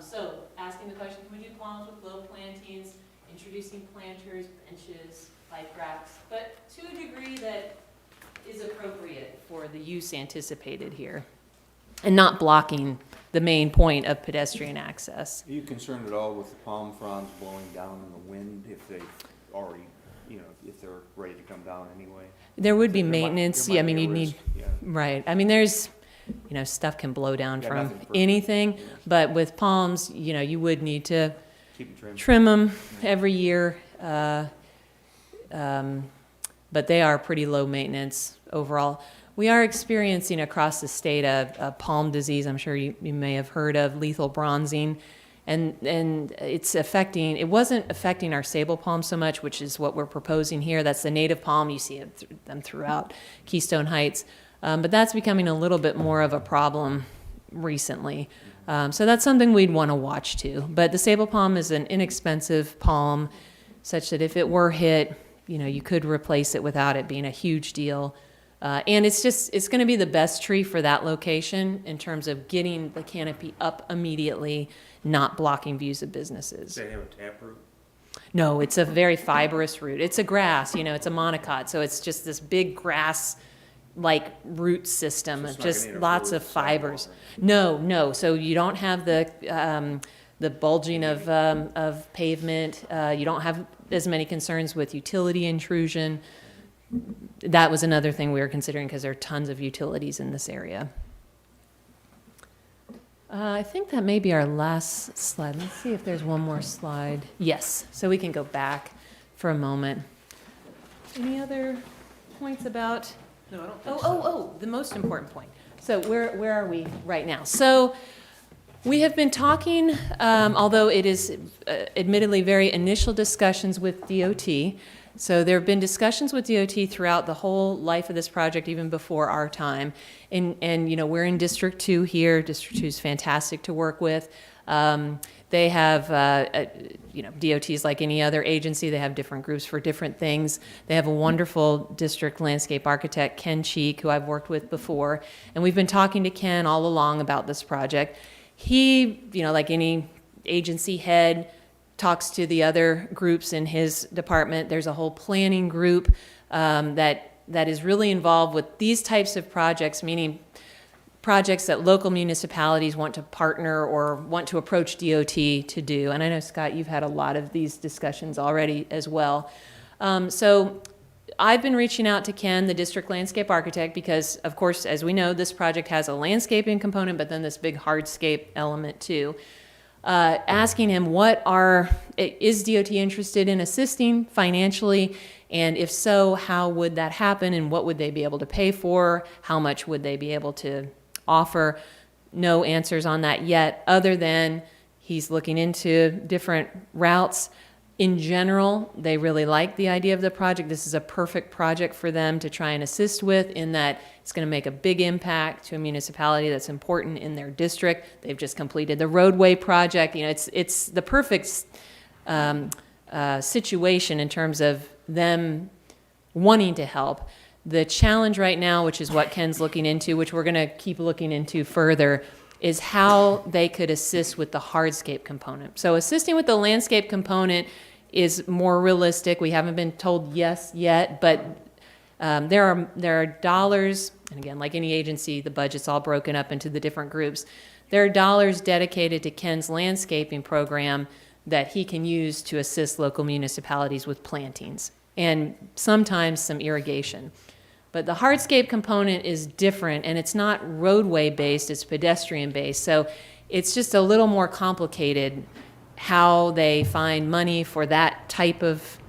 So asking the question, can we do palms with low plantings, introducing planters, benches, bike racks, but to a degree that is appropriate for the use anticipated here, and not blocking the main point of pedestrian access. Are you concerned at all with the palm fronds blowing down in the wind if they've already, if they're ready to come down anyway? There would be There might- maintenance. there Yeah, I might mean, be a you'd need, risk, yeah. right. I mean, there's, stuff can blow down Yeah, from nothing's perfect. anything, Yeah. but with palms, you would need to Keep them trimmed. trim them every year. But they are pretty low maintenance overall. We are experiencing across the state a palm disease. I'm sure you may have heard of, lethal bronzing. And it wasn't affecting our sable palm so much, which is what we're proposing here. That's the native palm. You see them throughout Keystone Heights. But that's becoming a little bit more of a problem recently. So that's something we'd want to watch too. But the sable palm is an inexpensive palm, such that if it were hit, you could replace it without it being a huge deal. And it's going to be the best tree for that location in terms of getting the canopy up immediately, not blocking views of businesses. Do they have a taproot? No, it's a very fibrous root. It's a grass, it's a monocot, so it's just this big grass-like root system, So it's not just gonna lots interfere of with sidewalk fibers. No, so you don't have the bulging of pavement. You don't have as many concerns with utility intrusion. That was another thing we were considering because there are tons of utilities in this area. I think that may be our last slide. Let's see if there's one more slide. Yes, so we can go back for a moment. Any other points about? No, I don't think so. Oh, the most important point. So where are we right now? So we have been talking, although it is admittedly very initial discussions with DOT. So there have been discussions with DOT throughout the whole life of this project, even before our time. And we're in District 2 here. District 2 is fantastic to work with. They have, DOT is like any other agency. They have different groups for different things. They have a wonderful district landscape architect, Ken Cheek, who I've worked with before. And we've been talking to Ken all along about this project. He, like any agency head, talks to the other groups in his department. There's a whole planning group that is really involved with these types of projects, meaning projects that local municipalities want to partner or want to approach DOT to do. And I know, Scott, you've had a lot of these discussions already as well. So I've been reaching out to Ken, the district landscape architect, because, of course, as we know, this project has a landscaping component, but then this big hardscape element too. Asking him is DOT interested in assisting financially, and if so, how would that happen, and what would they be able to pay for? How much would they be able to offer? No answers on that yet, other than he's looking into different routes. In general, they really like the idea of the project. This is a perfect project for them to try and assist with, in that it's going to make a big impact to a municipality that's important in their district. They've just completed the roadway project. It's the perfect situation in terms of them wanting to help. The challenge right now, which is what Ken's looking into, which we're going to keep looking into further, is how they could assist with the hardscape component. So assisting with the landscape component is more realistic. We haven't been told yes yet, but there are dollars, and again, like any agency, the budget's all broken up into the different groups. There are dollars dedicated to Ken's landscaping program that he can use to assist local municipalities with plantings and sometimes some irrigation. But the hardscape component is different, and it's not roadway based, it's pedestrian based. So it's just a little more complicated how they find money for that type of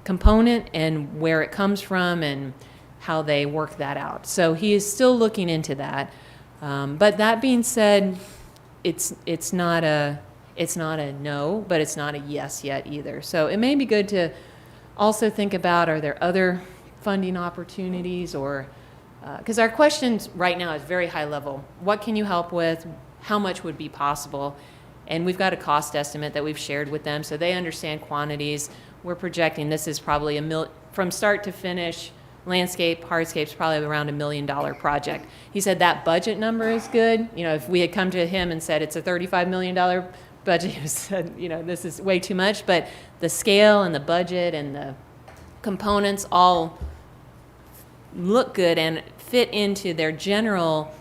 component and where it comes from and how they work that out. So he is still looking into that. But that being said, it's not a no, but it's not a yes yet either. So it may be good to also think about, are there other funding opportunities, or because our questions right now is very high level. What can you help with? How much would be possible? And we've got a cost estimate that we've shared with them, so they understand quantities. We're projecting this is probably from start to finish, landscape, hardscape's probably around $1 million project. He said that budget number is good. You know, if we had come to him and said it's a $35 million budget, he said, you know, this is way too much. But the scale and the budget and the components all look good and fit into their general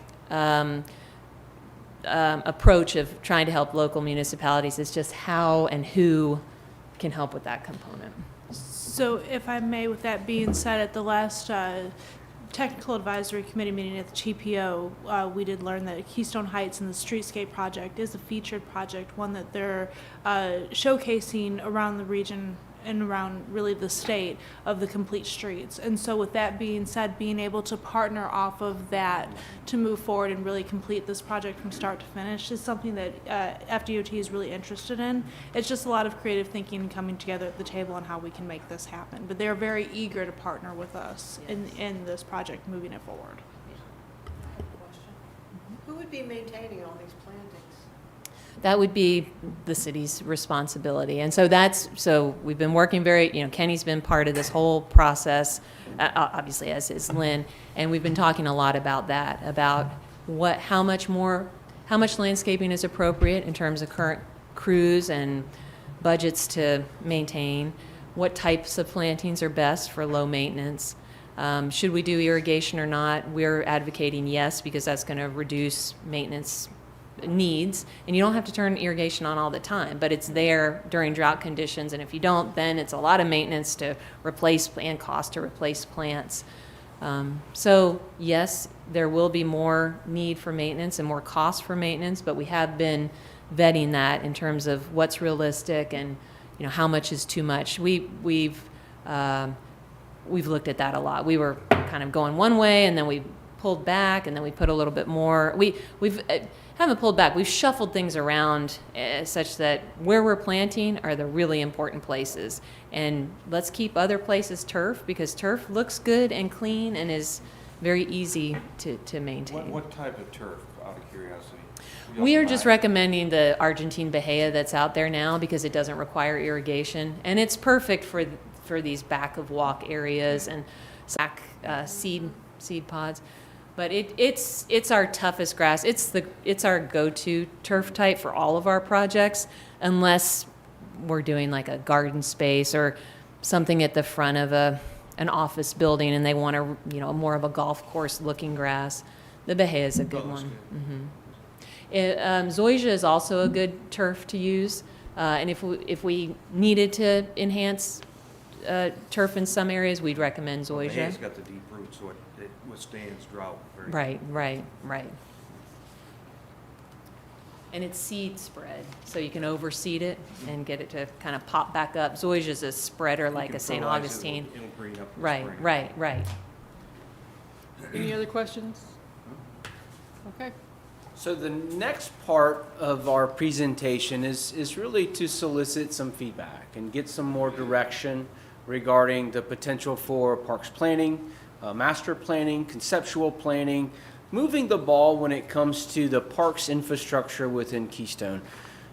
approach of trying to help local municipalities. It's just how and who can help with that component. So if I may, with that being said, at the last Technical Advisory Committee meeting at the TPO, we did learn that Keystone Heights and the Streetscape project is a featured project, one that they're showcasing around the region and around really the state of the complete streets. And so with that being said, being able to partner off of that to move forward and really complete this project from start to finish is something that FDOT is really interested in. It's just a lot of creative thinking and coming together at the table on how we can make this happen. But they're very eager to partner with us in this project, moving it forward. I have a question. Who would be maintaining all these plantings? That would be the city's responsibility. And so we've been working Kenny's been part of this whole process, obviously as is Lynn, and we've been talking a lot about that, about how much landscaping is appropriate in terms of current crews and budgets to maintain, what types of plantings are best for low maintenance. Should we do irrigation or not? We're advocating yes, because that's going to reduce maintenance needs, and you don't have to turn irrigation on all the time, but it's there during drought conditions, and if you don't, then it's a lot of maintenance to replace and cost to replace plants. So yes, there will be more need for maintenance and more cost for maintenance, but we have been vetting that in terms of what's realistic and how much is too much. We've looked at that a lot. We were kind of going one way, and then we pulled back, and then we put a little bit more. We've haven't pulled back. We've shuffled things around such that where we're planting are the really important places. And let's keep other places turf, because turf looks good and clean and is very easy to maintain. What type of turf, out of curiosity? We are just recommending the Argentine Bahia that's out there now, because it doesn't require irrigation. And it's perfect for these back of walk areas and back seed pods. But it's our toughest grass. It's our go-to turf type for all of our projects, unless we're doing like a garden space or something at the front of an office building, and they want more of a golf course looking grass. The Bahia is a good one. Mm-hmm. Zoysia is also a good turf to use, and if we needed to enhance turf in some areas, we'd recommend Zoysia. It's got the deep roots, so it withstands drought very Right. And it's seed spread, so you can overseed it and get it to kind of pop back up. Zoysia's a spreader like a St. Augustine. It'll green up in the spring. Right. Any other questions? Okay. So the next part of our presentation is really to solicit some feedback and get some more direction regarding the potential for parks planning, master planning, conceptual planning, moving the ball when it comes to the parks infrastructure within Keystone.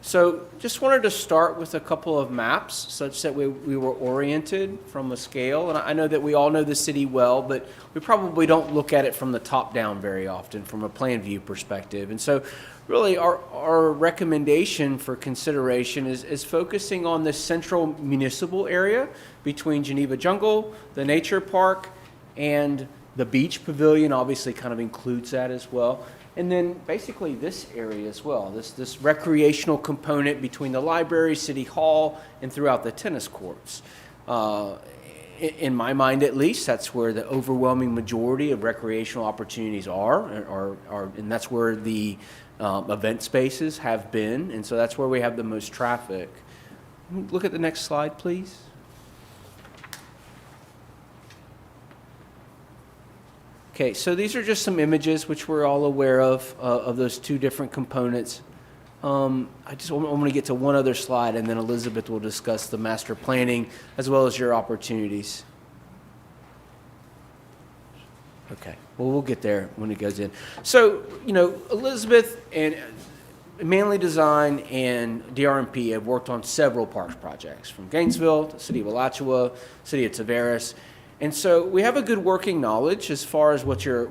So just wanted to start with a couple of maps such that we were oriented from a scale. And I know that we all know the city well, but we probably don't look at it from the top down very often from a plan view perspective. And so really our recommendation for consideration is focusing on this central municipal area between Geneva Jungle, the nature park, and the beach pavilion obviously kind of includes that as well. And then basically this area as well, this recreational component between the library, city hall, and throughout the tennis courts. In my mind at least, that's where the overwhelming majority of recreational opportunities are, and that's where the event spaces have been, and so that's where we have the most traffic. Look at the next slide, please. Okay, so these are just some images which we're all aware of those two different components. I'm going to get to one other slide, and then Elizabeth will discuss the master planning as well as your opportunities. Okay, well, we'll get there when it goes in. So, Elizabeth and Manly Design and DRMP have worked on several parks projects, from Gainesville to City of Alachua, City of Tavares. And so we have a good working knowledge as far as what your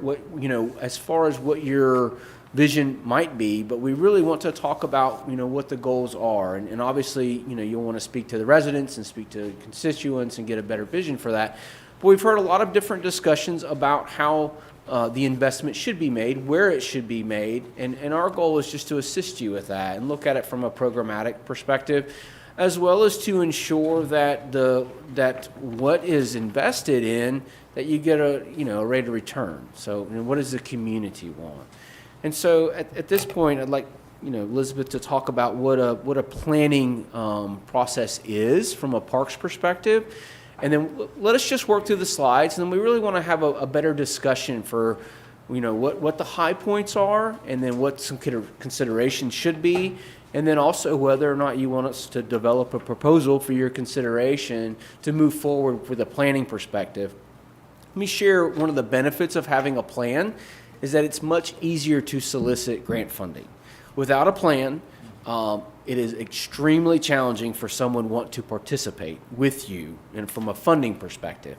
vision might be, but we really want to talk about, what the goals are. And obviously, you'll want to speak to the residents and speak to constituents and get a better vision for that. But we've heard a lot of different discussions about how the investment should be made, where it should be made, and our goal is just to assist you with that and look at it from a programmatic perspective, as well as to ensure that what is invested in, that you get a rate of return. So, what does the community want? And so, at this point, I'd like Elizabeth to talk about what a planning process is from a parks perspective, and then let us just work through the slides, and then we really want to have a better discussion for what the high points are, and then what some considerations should be. And then also whether or not you want us to develop a proposal for your consideration to move forward with a planning perspective. Let me share one of the benefits of having a plan is that it's much easier to solicit grant funding. Without a plan, it is extremely challenging for someone want to participate with you and from a funding perspective.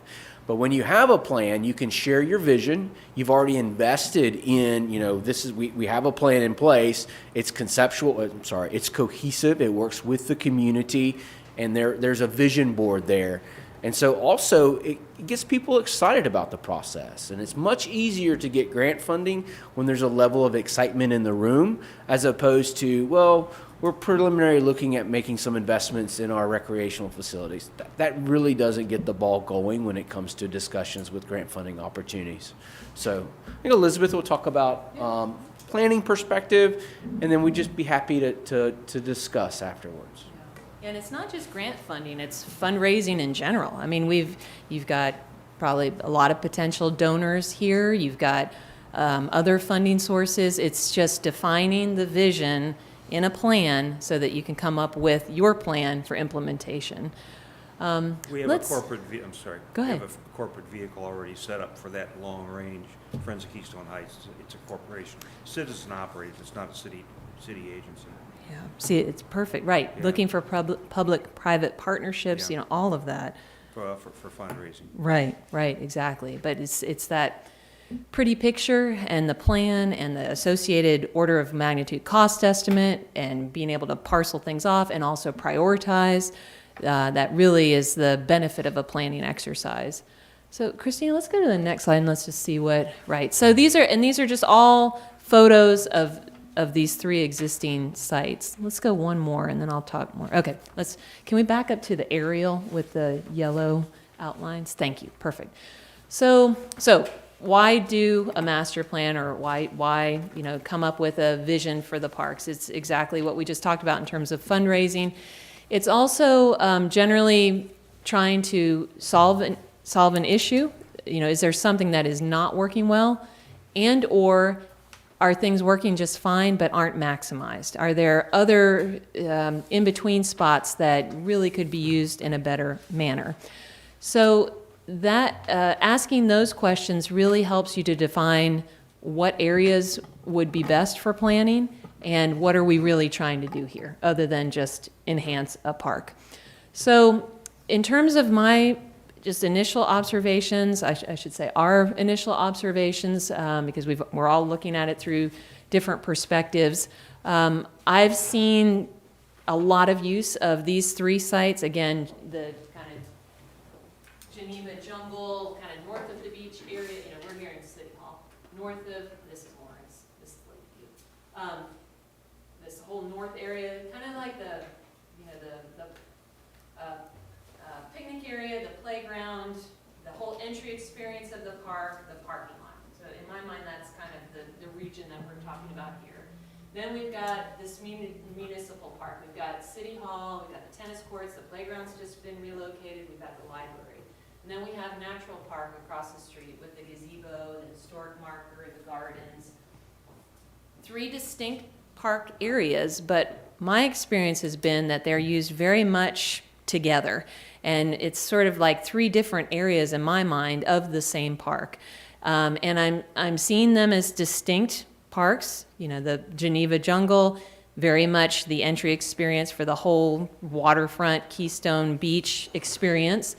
But when you have a plan, you can share your vision. You've already invested in, we have a plan in place. It's conceptual, it's cohesive. It works with the community, and there's a vision board there. And so also it gets people excited about the process. And it's much easier to get grant funding when there's a level of excitement in the room, as opposed to, we're preliminary looking at making some investments in our recreational facilities. That really doesn't get the ball going when it comes to discussions with grant funding opportunities. So I think Elizabeth will talk about planning perspective, and then we'd just be happy to discuss afterwards. And it's not just grant funding, it's fundraising in general. I mean, you've got probably a lot of potential donors here. You've got other funding sources. It's just defining the vision in a plan so that you can come up with your plan for implementation. We have a corporate, Go ahead. We have a corporate vehicle already set up for that long range. Friends of Keystone Heights, it's a corporation. Citizen operated, it's not a city agency. Yeah. See, it's perfect, right. Yeah. Looking for public-private partnerships, Yeah. all of that. For fundraising. Right, exactly. But it's that pretty picture and the plan and the associated order of magnitude cost estimate and being able to parcel things off and also prioritize. That really is the benefit of a planning exercise. So Christina, let's go to the next slide and let's just see so these are just all photos of these three existing sites. Let's go one more and then I'll talk more. Okay, can we back up to the aerial with the yellow outlines? Thank you, perfect. So why do a master plan, or why come up with a vision for the parks? It's exactly what we just talked about in terms of fundraising. It's also generally trying to solve an issue. Is there something that is not working well, and or are things working just fine but aren't maximized? Are there other in-between spots that really could be used in a better manner? So that asking those questions really helps you to define what areas would be best for planning and what are we really trying to do here, other than just enhance a park. So in terms of my just initial observations, I should say our initial observations, because we're all looking at it through different perspectives. I've seen a lot of use of these 3 sites. Again, the kind of Geneva Jungle, kind of north of the beach area. You know, we're here in City Hall. North of, this is Lawrence, this is Lakeview. This whole north area, kind of like the, you know, the picnic area, the playground, the whole entry experience of the park, the parking lot. So in my mind, that's kind of the region that we're talking about here. Then we've got this municipal park. We've got City Hall, we've got the tennis courts, the playground's just been relocated, we've got the library. And then we have Natural Park across the street with the gazebo, the historic marker, the gardens. 3 distinct park areas, but my experience has been that they're used very much together. And it's sort of like 3 different areas in my mind of the same park. And I'm seeing them as distinct parks. You know, the Geneva Jungle, very much the entry experience for the whole waterfront Keystone Beach experience.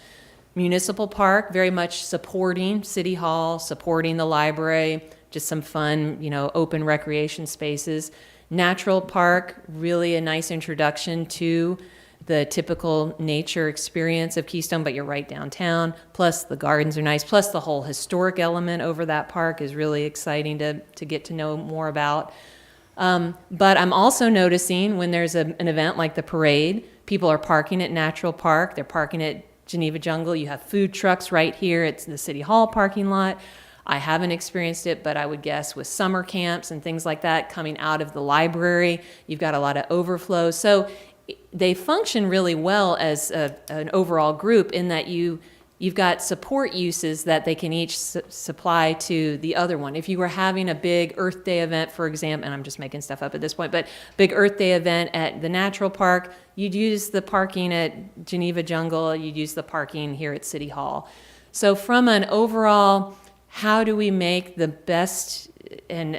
Municipal Park, very much supporting City Hall, supporting the library, just some fun, you know, open recreation spaces. Natural Park, really a nice introduction to the typical nature experience of Keystone, but you're right downtown. Plus the gardens are nice. Plus the whole historic element over that park is really exciting to get to know more about. But I'm also noticing when there's an event like the parade, people are parking at Natural Park. They're parking at Geneva Jungle. You have food trucks right here. It's the City Hall parking lot. I haven't experienced it, but I would guess with summer camps and things like that coming out of the library, you've got a lot of overflow. So they function really well as an overall group in that you've got support uses that they can each supply to the other one. If you were having a big Earth Day event, for example, and I'm just making stuff up at this point, but big Earth Day event at the Natural Park, you'd use the parking at Geneva Jungle, you'd use the parking here at City Hall. So from an overall, how do we make the best and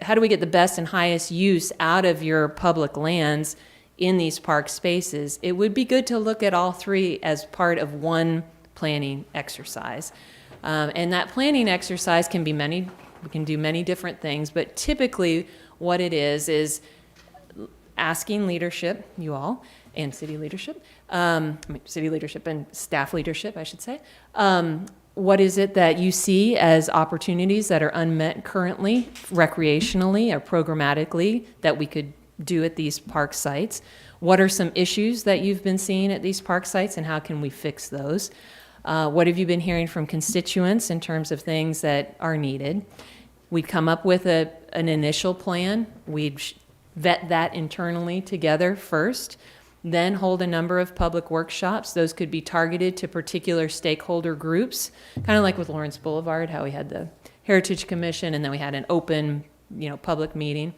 how do we get the best and highest use out of your public lands in these park spaces, it would be good to look at all 3 as part of one planning exercise. And that planning exercise can be we can do many different things, but typically what it is asking leadership, you all, and city leadership, city leadership and staff leadership, I should say, what is it that you see as opportunities that are unmet currently, recreationally or programmatically, that we could do at these park sites? What are some issues that you've been seeing at these park sites, and how can we fix those? What have you been hearing from constituents in terms of things that are needed? We'd come up with an initial plan. We'd vet that internally together first, then hold a number of public workshops. Those could be targeted to particular stakeholder groups, kind of like with Lawrence Boulevard, how we had the Heritage Commission, and then we had an open, public meeting.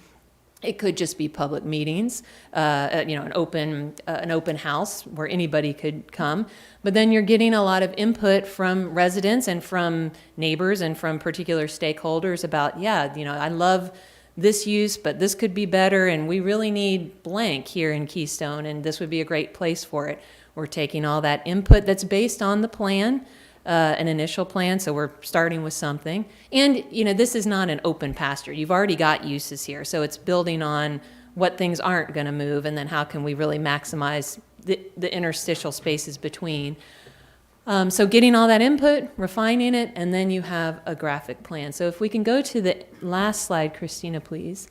It could just be public meetings, an open house where anybody could come. But then you're getting a lot of input from residents and from neighbors and from particular stakeholders about, I love this use, but this could be better, and we really need blank here in Keystone, and this would be a great place for it. We're taking all that input that's based on the plan, an initial plan, so we're starting with something. And, this is not an open pasture. You've already got uses here, so it's building on what things aren't going to move, and then how can we really maximize the interstitial spaces between. So getting all that input, refining it, and then you have a graphic plan. So if we can go to the last slide, Christina, please.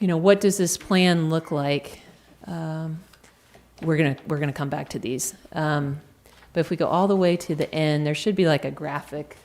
What does this plan look like? We're gonna come back to these. But if we go all the way to the end, there should be like a graphic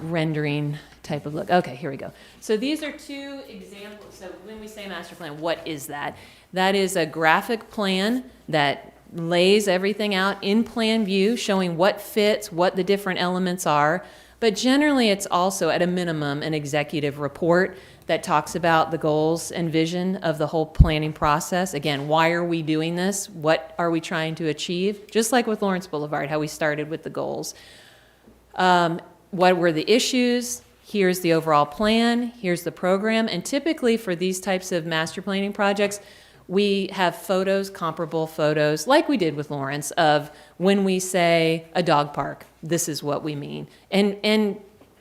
rendering type of look. Okay, here we go. So these are 2 examples. So when we say master plan, what is that? That is a graphic plan that lays everything out in plan view, showing what fits, what the different elements are. But generally, it's also, at a minimum, an executive report that talks about the goals and vision of the whole planning process. Again, why are we doing this? What are we trying to achieve? Just like with Lawrence Boulevard, how we started with the goals. What were the issues? here's the overall plan, here's the program, and typically for these types of master planning projects, we have photos, comparable photos, like we did with Lawrence, of when we say a dog park, this is what we mean. And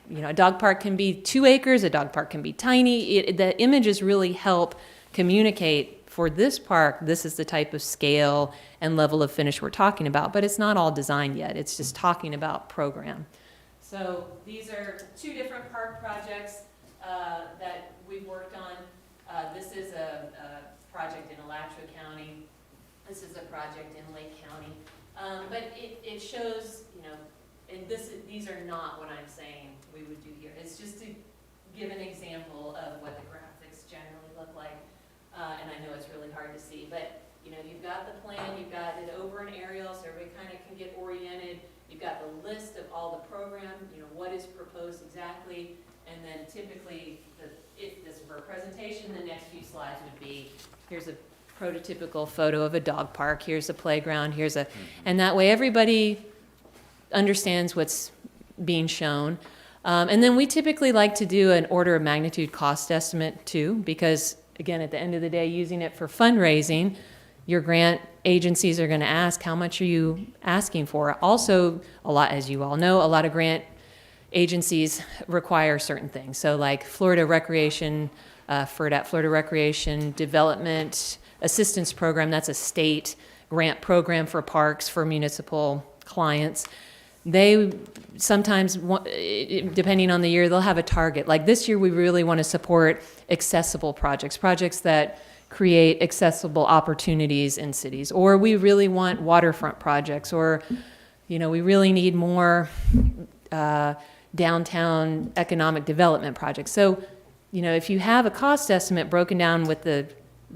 you know, a dog park can be 2 acres, a dog park can be tiny. The images really help communicate, for this park, this is the type of scale and level of finish we're talking about, but it's not all designed yet. It's just talking about program. So these are 2 different park projects that we've worked on. This is a project in Alachua County. This is a project in Lake County. But it shows, you know, and these are not what I'm saying we would do here. It's just to give an example of what the graphics generally look like. And I know it's really hard to see, but you know, you've got the plan, you've got it over an aerial so everybody kind of can get oriented. You've got the list of all the program, you know, what is proposed exactly, and then typically, if this were a presentation, the next few slides would be, here's a prototypical photo of a dog park, here's a playground, here's a, and that way everybody understands what's being shown. And then we typically like to do an order of magnitude cost estimate too, because again, at the end of the day, using it for fundraising, your grant agencies are going to ask, how much are you asking for? Also, a lot, as you all know, a lot of grant agencies require certain things. So like Florida Recreation, FERDAP, Florida Recreation Development Assistance Program, that's a state grant program for parks for municipal clients. They sometimes, depending on the year, they'll have a target. Like this year, we really want to support accessible projects, projects that create accessible opportunities in cities. Or we really want waterfront projects, or, you know, we really need more downtown economic development projects. So, you know, if you have a cost estimate broken down with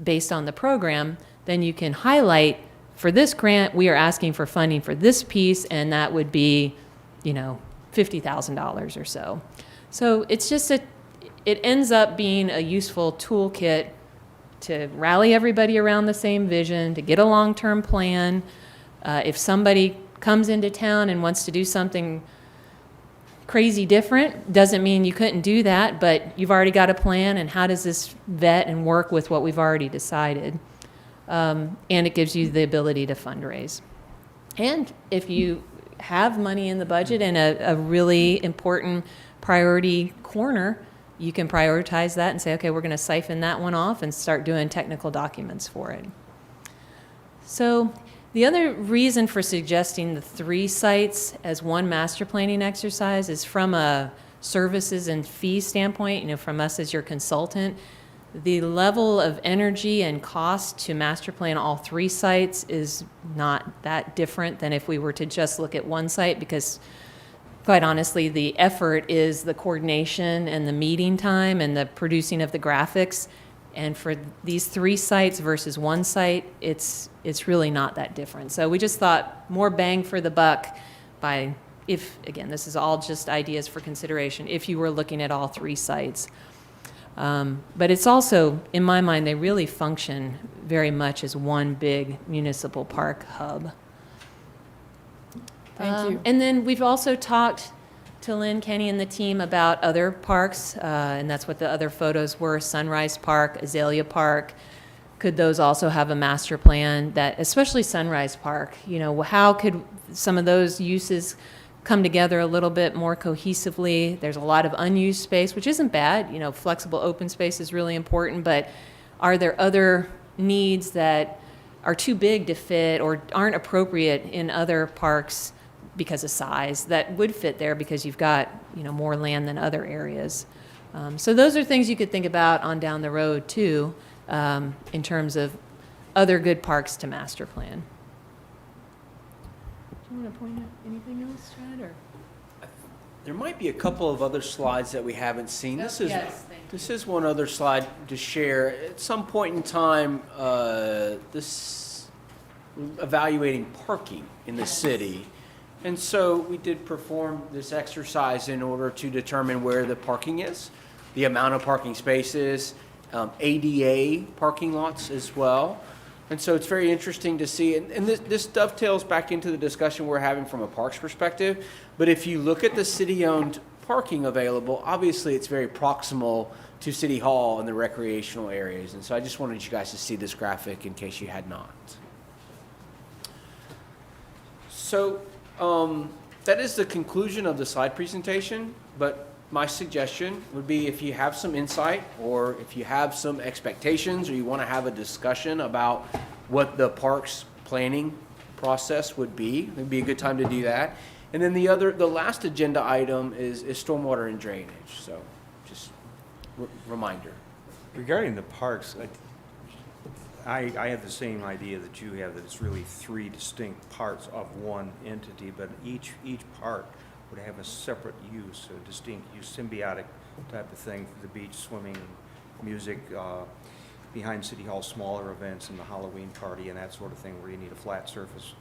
based on the program, then you can highlight, for this grant, we are asking for funding for this piece, and that would be, you know, $50,000 or so. So it's just it ends up being a useful toolkit to rally everybody around the same vision, to get a long-term plan. If somebody comes into town and wants to do something crazy different, doesn't mean you couldn't do that, but you've already got a plan, and how does this vet and work with what we've already decided? And it gives you the ability to fundraise. And if you have money in the budget and a really important priority corner, you can prioritize that and say, okay, we're going to siphon that one off and start doing technical documents for it. So the other reason for suggesting the 3 sites as one master planning exercise is from a services and fee standpoint, you know, from us as your consultant. The level of energy and cost to master plan all 3 sites is not that different than if we were to just look at one site, because quite honestly, the effort is the coordination and the meeting time and the producing of the graphics. And for these 3 sites versus one site, it's really not that different. So we just thought more bang for the buck by, if, again, this is all just ideas for consideration, if you were looking at all 3 sites. But it's also, in my mind, they really function very much as one big municipal park hub. Thank you. And then we've also talked to Lynn, Kenny, and the team about other parks, and that's what the other photos were: Sunrise Park, Azalea Park. Could those also have a master plan? That, especially Sunrise Park, you know, how could some of those uses come together a little bit more cohesively? There's a lot of unused space, which isn't bad. You know, flexible open space is really important, but are there other needs that are too big to fit or aren't appropriate in other parks because of size that would fit there because you've got, you know, more land than other areas? So those are things you could think about on down the road too, in terms of other good parks to master plan. Do you want to point out anything else, Chad, or? There might be a couple of other slides that we haven't seen. Yes, thank you. This is one other slide to share. At some point in time, this evaluating parking in the city. And so we did perform this exercise in order to determine where the parking is, the amount of parking spaces, ADA parking lots as well. And so it's very interesting to see, and this dovetails back into the discussion we're having from a parks perspective. But if you look at the city-owned parking available, obviously it's very proximal to City Hall and the recreational areas. And so I just wanted you guys to see this graphic in case you had not. So that is the conclusion of the slide presentation, but my suggestion would be if you have some insight or if you have some expectations or you want to have a discussion about what the park's planning process would be, it would be a good time to do that. And then the last agenda item is stormwater and drainage. So just reminder. Regarding the parks, I have the same idea that you have, that it's really three distinct parts of one entity, but each park would have a separate use, a distinct use, symbiotic type of thing for the beach, swimming, music, behind City Hall, smaller events and the Halloween party and that sort of thing where you need a flat surface.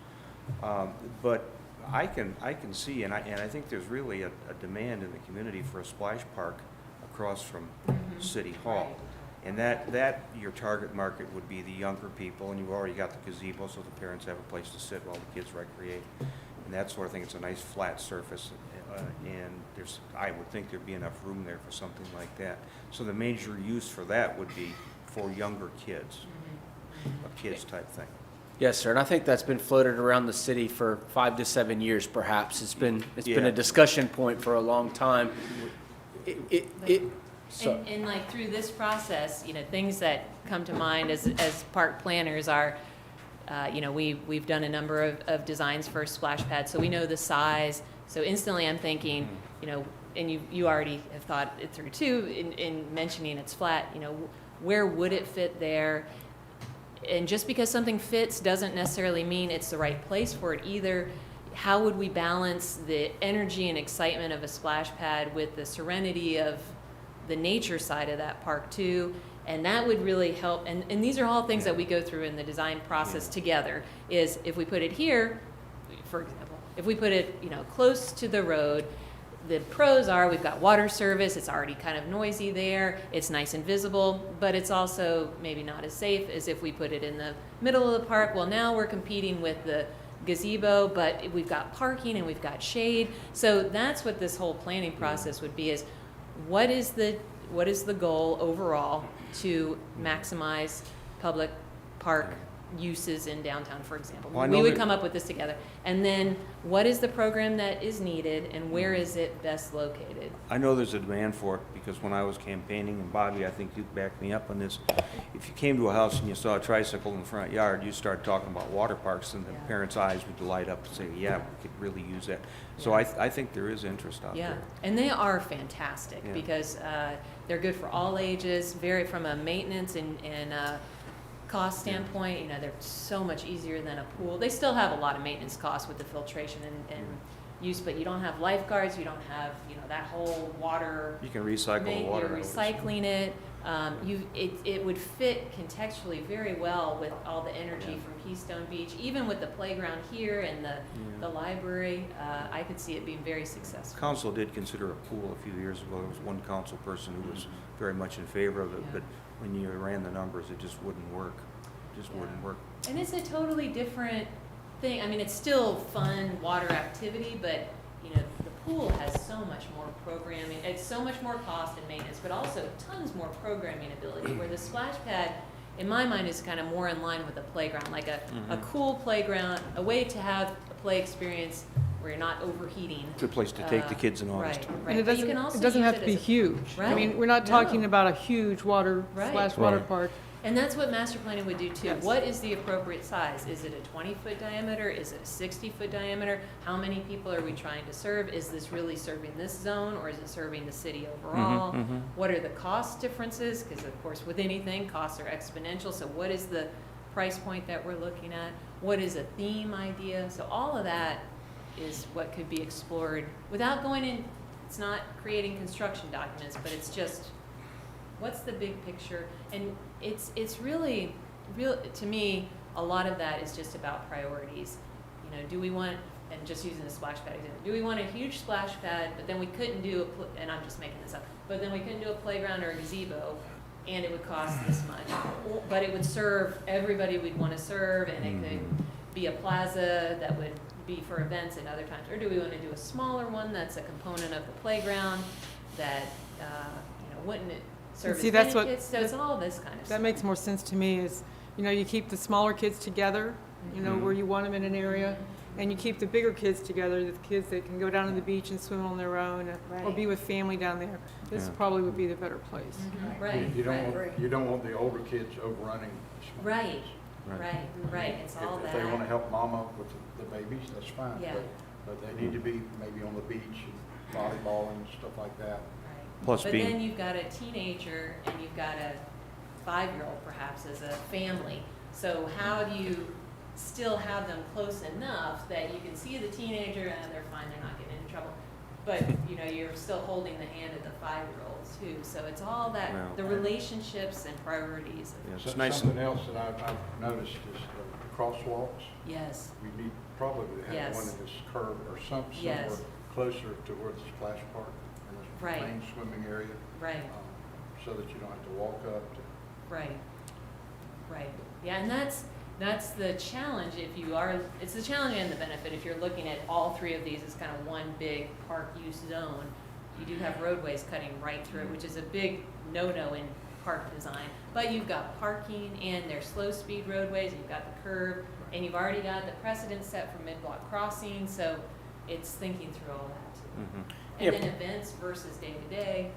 But I can see, and I think there's really a demand in the community for a splash park across from City Hall. And that your target market would be the younger people, and you've already got the gazebo so the parents have a place to sit while the kids recreate. And that sort of thing. It's a nice flat surface, and I would think there'd be enough room there for something like that. So the major use for that would be for younger kids, a kids type thing. Yes, sir, and I think that's been floated around the city for 5 to 7 years, perhaps. It's been Yeah. a discussion point for a long time. So And like through this process, things that come to mind as park planners are, we've done a number of designs for splash pads, so we know the size. So instantly I'm thinking, and you already have thought it through too, in mentioning it's flat, where would it fit there? And just because something fits doesn't necessarily mean it's the right place for it either. How would we balance the energy and excitement of a splash pad with the serenity of the nature side of that park too? And that would really help. And these are all things that we go through in the design process together, is if we put it here, for example, if we put it, close to the road, the pros are we've got water service, it's already kind of noisy there, it's nice and visible, but it's also maybe not as safe as if we put it in the middle of the park. Well, now we're competing with the gazebo, but we've got parking and we've got shade. So that's what this whole planning process would be, is what is the goal overall to maximize public park uses in downtown, for example. Well, I We know would that- come up with this together. And then what is the program that is needed and where is it best located? I know there's a demand for it, because when I was campaigning, and Bobby, I think you backed me up on this, if you came to a house and you saw a tricycle in the front yard, you start talking about water parks, and the Yeah. parents' eyes would light up and say, yeah, we could really use that. So Yeah. I think there is interest out Yeah, there. and they are fantastic Yeah. because they're good for all ages, very from a maintenance and cost standpoint, they're so much easier than a pool. They still have a lot of maintenance costs with the filtration and use, but you don't have lifeguards, you don't have, that whole water. You can recycle the water. You're recycling it. It would fit contextually very well with all the energy from Keystone Beach, even with the playground here and the library. I could see it being very successful. Council did consider a pool a few years ago. There was one council person who was very much in favor of it, Yeah. but when you ran the numbers, it just wouldn't work. Just Yeah. wouldn't work. And it's a totally different thing. I mean, it's still fun water activity, but, the pool has so much more programming. It's so much more cost and maintenance, but also tons more programming ability, where the splash pad, in my mind, is kind of more in line with a playground, like a cool playground, a way to have a play experience where you're not overheating. Good place to take the kids in August. Right. And it But you can also doesn't use have to it be as a- huge. I Right. mean, we're not No. talking about a huge splash water Right. park. And that's what master planning would do too. Yes. What is the appropriate size? Is it a 20-foot diameter? Is it a 60-foot diameter? How many people are we trying to serve? Is this really serving this zone, or is it serving the city overall? What are the cost differences? Because of course, with anything, costs are exponential. So what is the price point that we're looking at? What is a theme idea? So all of that is what could be explored without going in. It's not creating construction documents, but it's just, what's the big picture? And it's really, to me, a lot of that is just about priorities. Do we want, and just using the splash pad example, do we want a huge splash pad, but then we couldn't do and I'm just making this up, but then we couldn't do a playground or a gazebo, and it would cost this much, but it would serve everybody we'd want to serve, and it could be a plaza that would be for events and other times? Or do we want to do a smaller one that's a component of the playground that, wouldn't it serve See, as that's many what- kids? So it's all this kind of That stuff. makes more sense to me is, you keep the smaller kids together, where you want them in an area, and you keep the bigger kids together, the kids that can go down to the beach and swim on their own, or be with family down there. This Yeah. probably would be the better place. Right, You don't right, want, you don't want the older kids overrunning the small right, kids. right, it's all If they want to that. help mama with the babies, that's fine. Yeah. But they need to be maybe on the beach and volleyball and stuff like that. Right. Plus But being- then you've got a teenager and you've got a 5-year-old perhaps as a family. So how do you still have them close enough that you can see the teenager and they're fine, they're not getting into trouble. But, you're still holding the hand of the 5-year-olds too. So it's all that, Well, the relationships and priorities. Yeah, it's So- nice. Something else that I've noticed is the crosswalks. Yes, We need probably to have Yes. one that is curved or somewhere Yes. closer to where the splash park and the Right. main swimming area. right. So that you don't have to walk up to. Right, right. Yeah, and that's the challenge if you are, it's the challenge and the benefit. If you're looking at all three of these as kind of one big park use zone, you do have roadways cutting right through it, which is a big no-no in park design. But you've got parking and they're slow-speed roadways, and you've got the curve, and you've already got the precedent set for mid-block crossing, so it's thinking through all that too. Mhm. And Yep. then events versus day-to-day.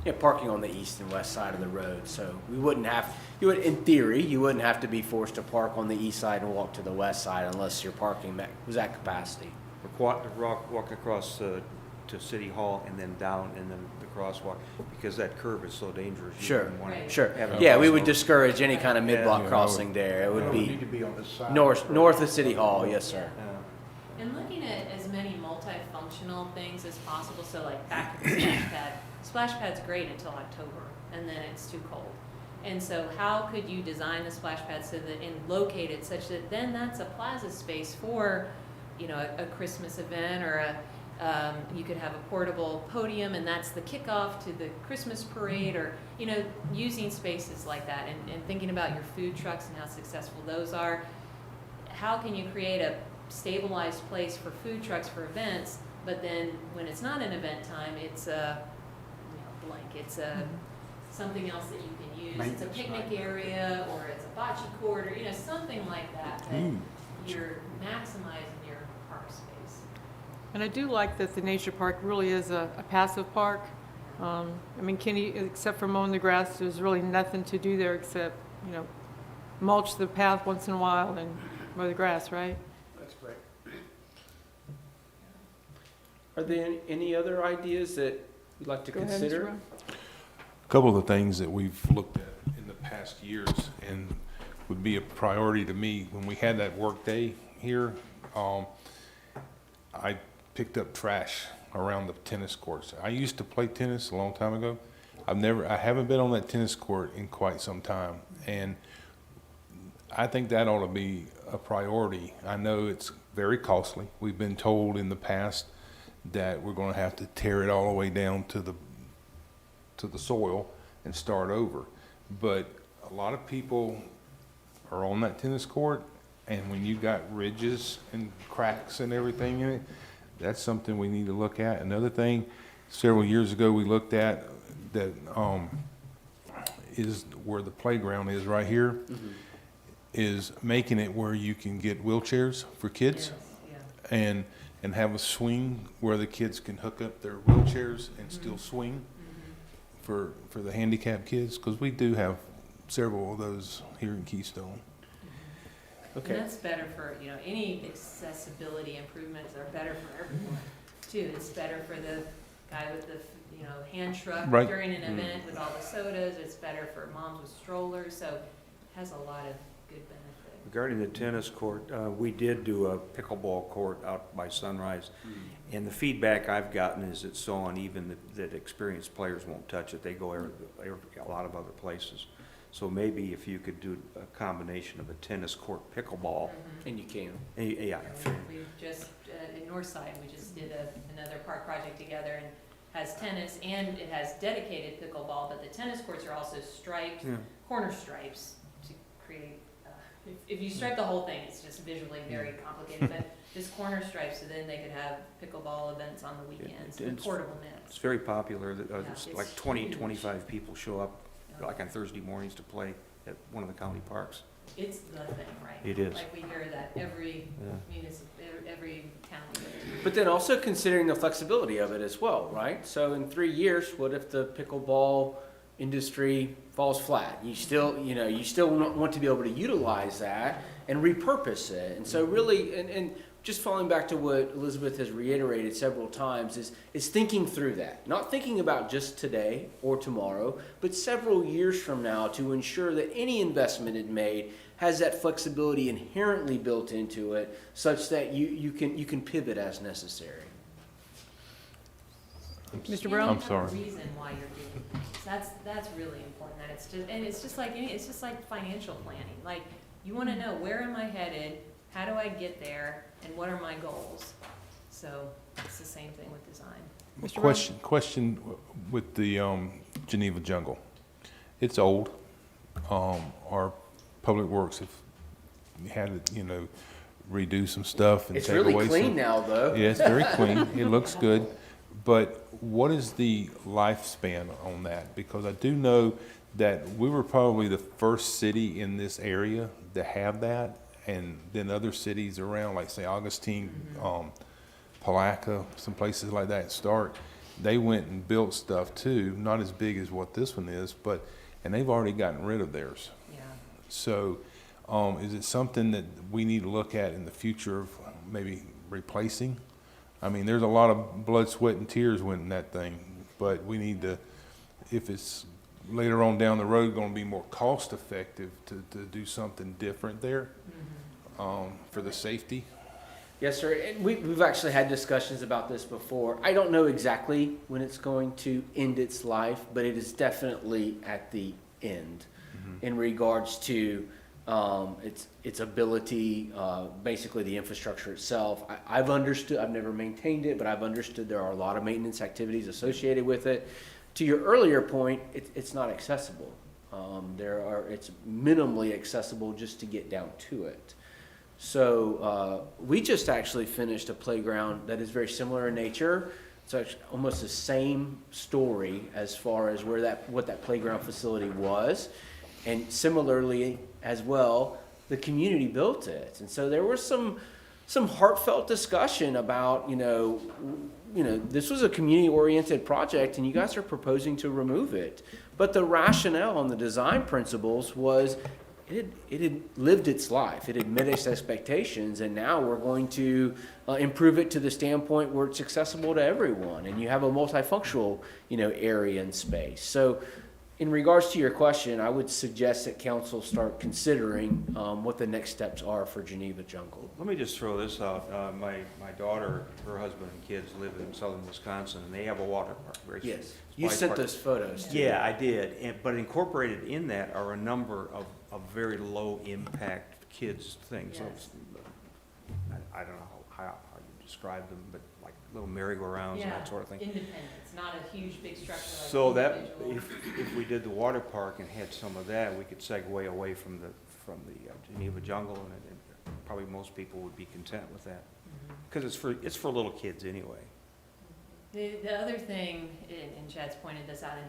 Yeah, parking on the east and west side of the road, so we wouldn't have, in theory, you wouldn't have to be forced to park on the east side and walk to the west side unless your parking was at capacity. Walk across to City Hall and then down and then the crosswalk, because that curve is so dangerous. You Sure, wouldn't want Right. sure. have a Yeah, we would crosswalk. discourage any kind of mid-block Yeah. crossing there. It would Well, it would be need to be on this side. north of City Hall, yes, sir. Yeah. And looking at as many multifunctional things as possible, so like back to the splash pad. Splash pad's great until October, and then it's too cold. And so how could you design the splash pad so that, and locate it such that then that's a plaza space for, a Christmas event, or you could have a portable podium and that's the kickoff to the Christmas parade, or, using spaces like that and thinking about your food trucks and how successful those are. How can you create a stabilized place for food trucks for events, but then when it's not an event time, it's a, it's a, something else that you can use. It's a Maintenance picnic night. area, or it's a bocce court, or, something like that, you're maximizing your park space. And I do like that the nature park really is a passive park. Kenny, except for mowing the grass, there's really nothing to do there except, mulch the path once in a while and mow the grass, right? That's great. Are there any other ideas that you'd like to Go ahead, Mr. consider? Rowe. A couple of the things that we've looked at in the past years and would be a priority to me, when we had that work day here, I picked up trash around the tennis courts. I used to play tennis a long time ago. I haven't been on that tennis court in quite some time, and I think that ought to be a priority. I know it's very costly. We've been told in the past that we're going to have to tear it all the way down to the soil and start over. But a lot of people are on that tennis court, and when you got ridges and cracks and everything in it, that's something we need to look at. Another thing, several years ago, we looked at that is where the playground is right here, is making it where you can get wheelchairs for kids and have a swing where the kids can hook up their wheelchairs and still swing for the handicapped kids, because we do have several of those here in Keystone. Okay. And that's better for, any accessibility improvements are better for everyone, too. It's better for the guy with the, hand truck Right. during an event with all the sodas. It's better for moms with strollers, so it has a lot of good benefit. Regarding the tennis court, we did do a pickleball court out by Sunrise, and the feedback I've gotten is it's so uneven that experienced players won't touch it. They go a lot of other places. So maybe if you could do a combination of a tennis court pickleball, And you can. yeah. We just, in Northside, we just did another park project together, and has tennis and it has dedicated pickleball, but the tennis courts are also striped, Yeah. corner stripes to create, if you stripe the whole thing, it's just visually very complicated, but this corner stripe, so then they could have pickleball events on the weekends, with it's- portable It's nets. very popular, that, Yeah, it's it's like 20, huge. 25 people show up, Yeah. like on Thursday mornings to play at one of the county parks. It's the thing, right? It is. Like, we hear that every Yeah. every town we go to. But then also considering the flexibility of it as well, right? So in 3 years, what if the pickleball industry falls flat? You still, you still want to be able to utilize that and repurpose it. And so really, and just falling back to what Elizabeth has reiterated several times, is thinking through that. Not thinking about just today or tomorrow, but several years from now, to ensure that any investment it made has that flexibility inherently built into it, such that you can pivot as necessary. Mr. And Brown? I'm have a sorry. reason why you're doing things. That's really important. That it's just like financial planning. Like, you want to know, where am I headed? How do I get there? And what are my goals? So it's the same thing with design. Mr. Brown? Question with the Geneva Jungle. It's old. Our Public Works have had to, redo some stuff and It's take really away clean some. now, though. Yeah, it's very clean. It looks good. But what is the lifespan on that? Because I do know that we were probably the first city in this area to have that, and then other cities around, like say Augustine, Palaca, some places like that they went and built stuff too, not as big as what this one is, and they've already gotten rid of theirs. Yeah. So, is it something that we need to look at in the future of maybe replacing? I mean, there's a lot of blood, sweat, and tears went in that thing, but we need to, if it's later on down the road going to be more cost effective to do something different there, for the safety. Yes, sir. And we've actually had discussions about this before. I don't know exactly when it's going to end its life, but it is definitely at the end in regards to its ability, basically the infrastructure itself. I've understood, I've never maintained it, but I've understood there are a lot of maintenance activities associated with it. To your earlier point, it's not accessible. It's minimally accessible just to get down to it. So we just actually finished a playground that is very similar in nature. It's actually almost the same story as far as what that playground facility was. And similarly as well, the community built it. And so there was some heartfelt discussion about, this was a community-oriented project and you guys are proposing to remove it. But the rationale and the design principles was it had lived its life. It had met its expectations, and now we're going to improve it to the standpoint where it's accessible to everyone, and you have a multifunctional, area and space. So in regards to your question, I would suggest that council start considering what the next steps are for Geneva Jungle. Let me just throw this out. My daughter, her husband and kids live in southern Wisconsin, and they have a water park. Yes, you wide sent park. those photos. to me. Yeah, I did. But incorporated in that are a number of very low impact kids things. So Yes. I don't know how you describe them, but like little merry-go-rounds and that sort of thing. Independence, not a huge, big structure like So that, individual. if we did the water park and had some of that, we could segue away from the Geneva Jungle, and probably most people would be content with that. Because it's for little kids anyway. The other thing, and Chad's pointed this out, and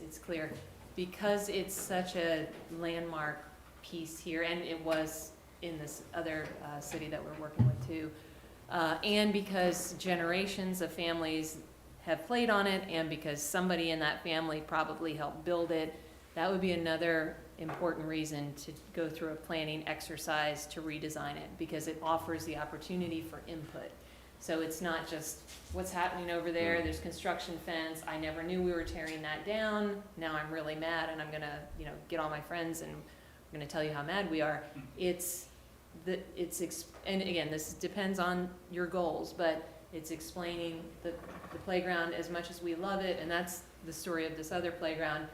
it's clear, because it's such a landmark piece here, and it was in this other city that we're working with too, and because generations of families have played on it, and because somebody in that family probably helped build it, that would be another important reason to go through a planning exercise to redesign it, because it offers the opportunity for input. So it's not just what's happening over there, there's construction fence, I never knew we were tearing that down, now I'm really mad and I'm gonna, get all my friends and I'm gonna tell you how mad we are. And again, this depends on your goals, but it's explaining the playground as much as we love it, and that's the story of this other playground.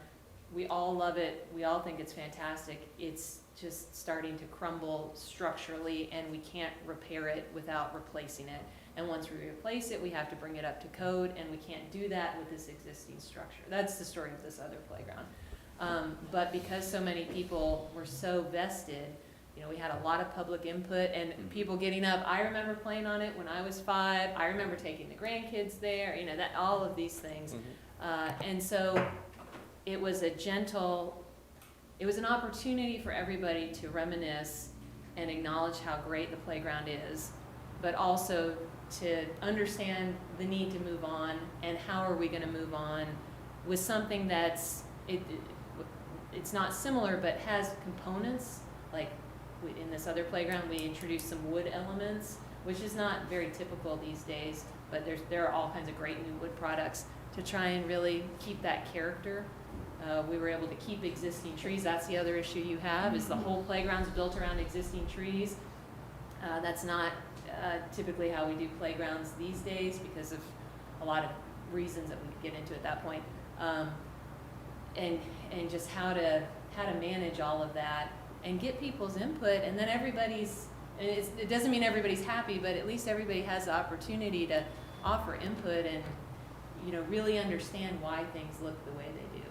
We all love it, we all think it's fantastic, it's just starting to crumble structurally and we can't repair it without replacing it. And once we replace it, we have to bring it up to code, and we can't do that with this existing structure. That's the story of this other playground. But because so many people were so vested, You know, we had a lot of public input and people getting up. I remember playing on it when I was 5. I remember taking the grandkids there, you know, that, all of these things. And so it was it was an opportunity for everybody to reminisce and acknowledge how great the playground is, but also to understand the need to move on and how are we gonna move on with something that's, it's not similar, but has components, like in this other playground, we introduced some wood elements, which is not very typical these days, but there are all kinds of great new wood products to try and really keep that character. We were able to keep existing trees. That's the other issue you have, is the whole playground's built around existing trees. That's not typically how we do playgrounds these days because of a lot of reasons that we could get into at that point. And just how to manage all of that and get people's input, and then it doesn't mean everybody's happy, but at least everybody has the opportunity to offer input and, you know, really understand why things look the way they do.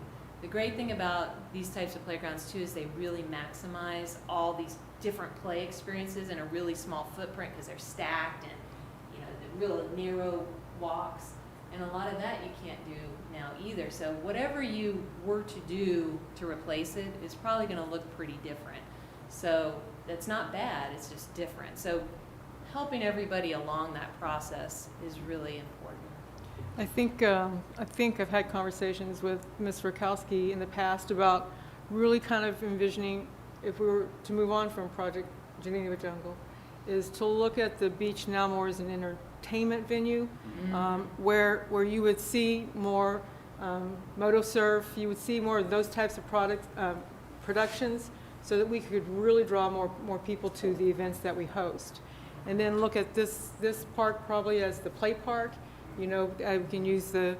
The great thing about these types of playgrounds too is they really maximize all these different play experiences in a really small footprint because they're stacked and, you know, the real narrow walks, and a lot of that you can't do now either. So whatever you were to do to replace it is probably going to look pretty different. So that's not bad, it's just different. So helping everybody along that process is really important. I think I've had conversations with Ms. Rakowski in the past about really kind of envisioning, if we were to move on from Project Geneva Jungle, is to look at the beach now more as an entertainment venue, where you would see more moto surf, you would see more of those types of productions, so that we could really draw more people to the events that we host. And then look at this park probably as the play park. You know, we can use the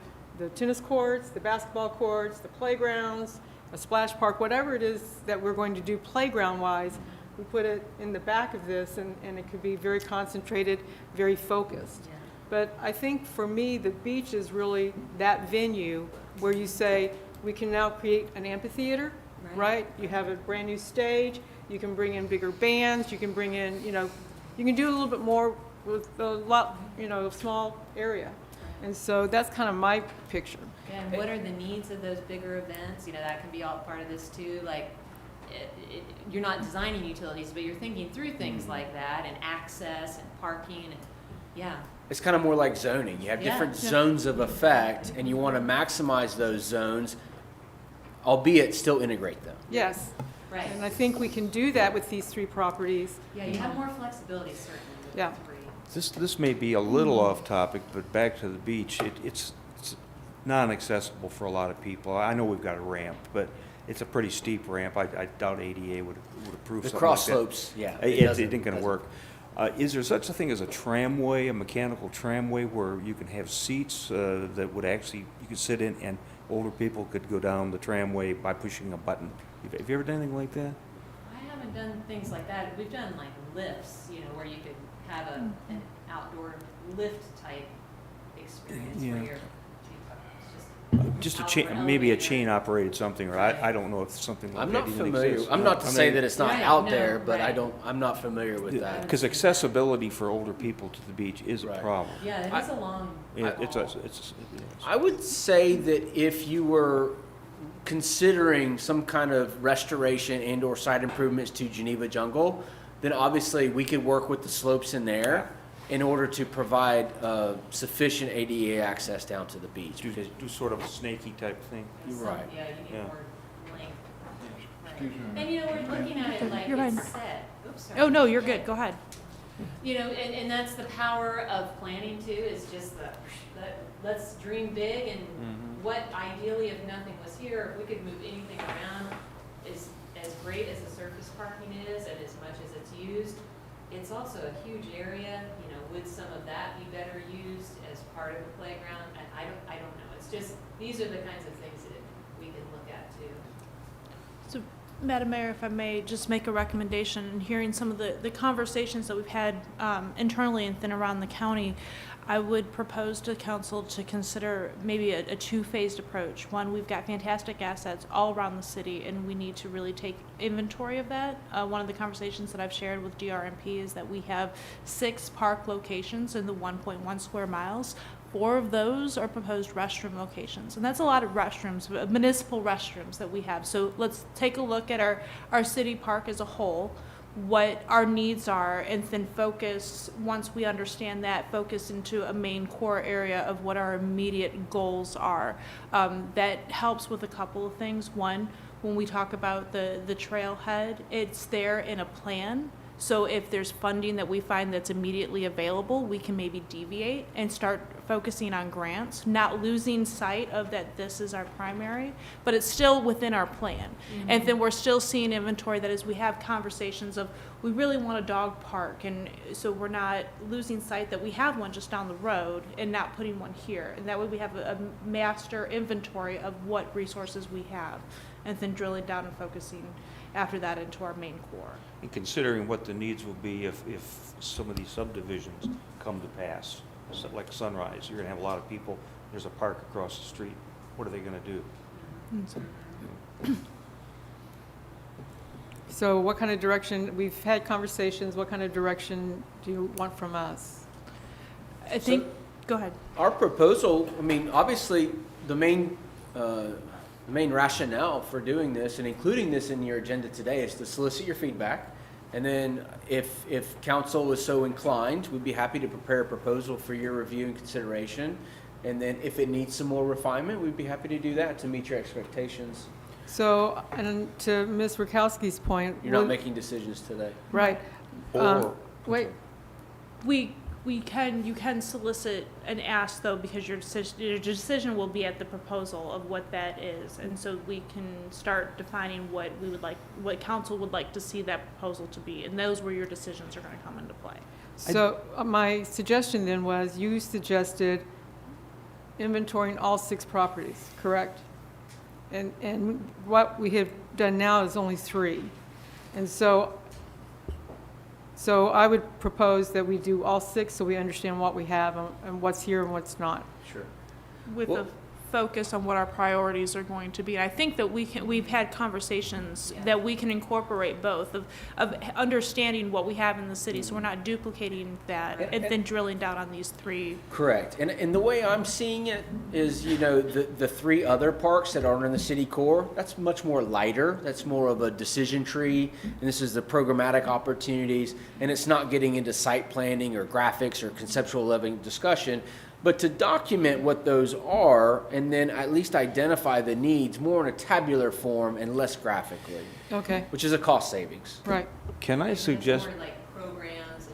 tennis courts, the basketball courts, the playgrounds, a splash park, whatever it is that we're going to do playground-wise, we put it in the back of this, and it could be very concentrated, very focused. Yeah. But I think for me, the beach is really that venue where you say, we can now create an amphitheater, right? You have a brand new stage, you can bring in bigger bands, you can bring in, you know, you can do a little bit more with a lot, you know, small area. And so that's kind of my picture. And what are the needs of those bigger events? You know, that can be all part of this too. Like, you're not designing utilities, but you're thinking through things like that, and access and parking, and yeah. It's kind of more like zoning. You have different zones of effect, and you want to maximize those zones, albeit still integrate them. Yes. Right. And I think we can do that with these 3 properties. Yeah, you have more flexibility certainly with Yeah. the 3. This may be a little off topic, but back to the beach, it's non-accessible for a lot of people. I know we've got a ramp, but it's a pretty steep ramp. I doubt ADA would approve The something cross like that. slopes, yeah. It doesn't- ain't gonna work. Is there such a thing as a tramway, a mechanical tramway, where you can have seats that would actually, you could sit in and older people could go down the tramway by pushing a button? Have you ever done anything like that? I haven't done things like that. We've done like lifts, you know, where you could have an outdoor lift type experience where you're Just a out chain, for maybe a elevator. chain operated something, or I don't know if something like I'm that not even familiar. exists. I'm not to I say mean, that it's not Right, out no, there, but right. I'm not familiar with that. Because accessibility for older people to the beach is a Right. problem. Yeah, it is a long It haul. is. I would say that if you were considering some kind of restoration and/or site improvements to Geneva Jungle, then obviously we could work with the slopes in there in order to provide sufficient ADA access down to the beach. Do sort of a snaky type thing. Some- Right. Yeah, you need Yeah. more length. Excuse me. And you know, we're looking at it like You're it's fine. set. Oops, sorry. Oh, no, you're good. Go ahead. You know, and that's the power of planning too, is just let's dream big, and what ideally, if nothing was here, if we could move anything around, is as great as the surface parking is and as much as it's used. It's also a huge area, you know, would some of that be better used as part of the playground? And I don't know. It's just, these are the kinds of things that we can look at too. So, Madam Mayor, if I may just make a recommendation, and hearing some of the conversations that we've had internally and then around the county, I would propose to council to consider maybe a two-phased approach. One, we've got fantastic assets all around the city, and we need to really take inventory of that. One of the conversations that I've shared with DRMP is that we have 6 park locations in the 1.1 square miles. 4 of those are proposed restroom locations, and that's a lot of restrooms, municipal restrooms that we have. So let's take a look at our city park as a whole, what our needs are, and then focus, once we understand that, focus into a main core area of what our immediate goals are. That helps with a couple of things. One, when we talk about the trailhead, it's there in a plan. So if there's funding that we find that's immediately available, we can maybe deviate and start focusing on grants, not losing sight of that this is our primary, but it's still within our plan. And then we're still seeing inventory that as we have conversations of, we really want a dog park, and so we're not losing sight that we have one just down the road and not putting one here. And that way we have a master inventory of what resources we have, and then drilling down and focusing after that into our main core. And considering what the needs will be if some of these subdivisions come to pass, so like Sunrise, you're gonna have a lot of people, there's a park across the street, what are they gonna do? So what kind of direction, we've had conversations, what kind of direction do you want from us? I think, go ahead. Our proposal, I mean, obviously, the main rationale for doing this and including this in your agenda today is to solicit your feedback. And then if council is so inclined, we'd be happy to prepare a proposal for your review and consideration. And then if it needs some more refinement, we'd be happy to do that to meet your expectations. So, and to Ms. Rakowski's point. You're not making decisions today. Right. Wait, You can solicit and ask though, because your decision will be at the proposal of what that is. And so we can start defining what we would like, what council would like to see that proposal to be. And those where your decisions are gonna come into play. so my suggestion then was, you suggested inventorying all 6 properties, correct? And what we have done now is only 3. And so I would propose that we do all 6 so we understand what we have and what's here and what's not. Sure. With a focus on what our priorities are going to be. And I think that we've had conversations that we can incorporate both of understanding what we have in the city, so we're not duplicating that and then drilling down on these 3. Correct. And the way I'm seeing it is, you know, the 3 other parks that aren't in the city core, that's much more lighter. That's more of a decision tree. And this is the programmatic opportunities. And it's not getting into site planning or graphics or conceptual level discussion. But to document what those are and then at least identify the needs more in a tabular form and less graphically, Okay, which is a cost savings. right. Can I suggest, More like programs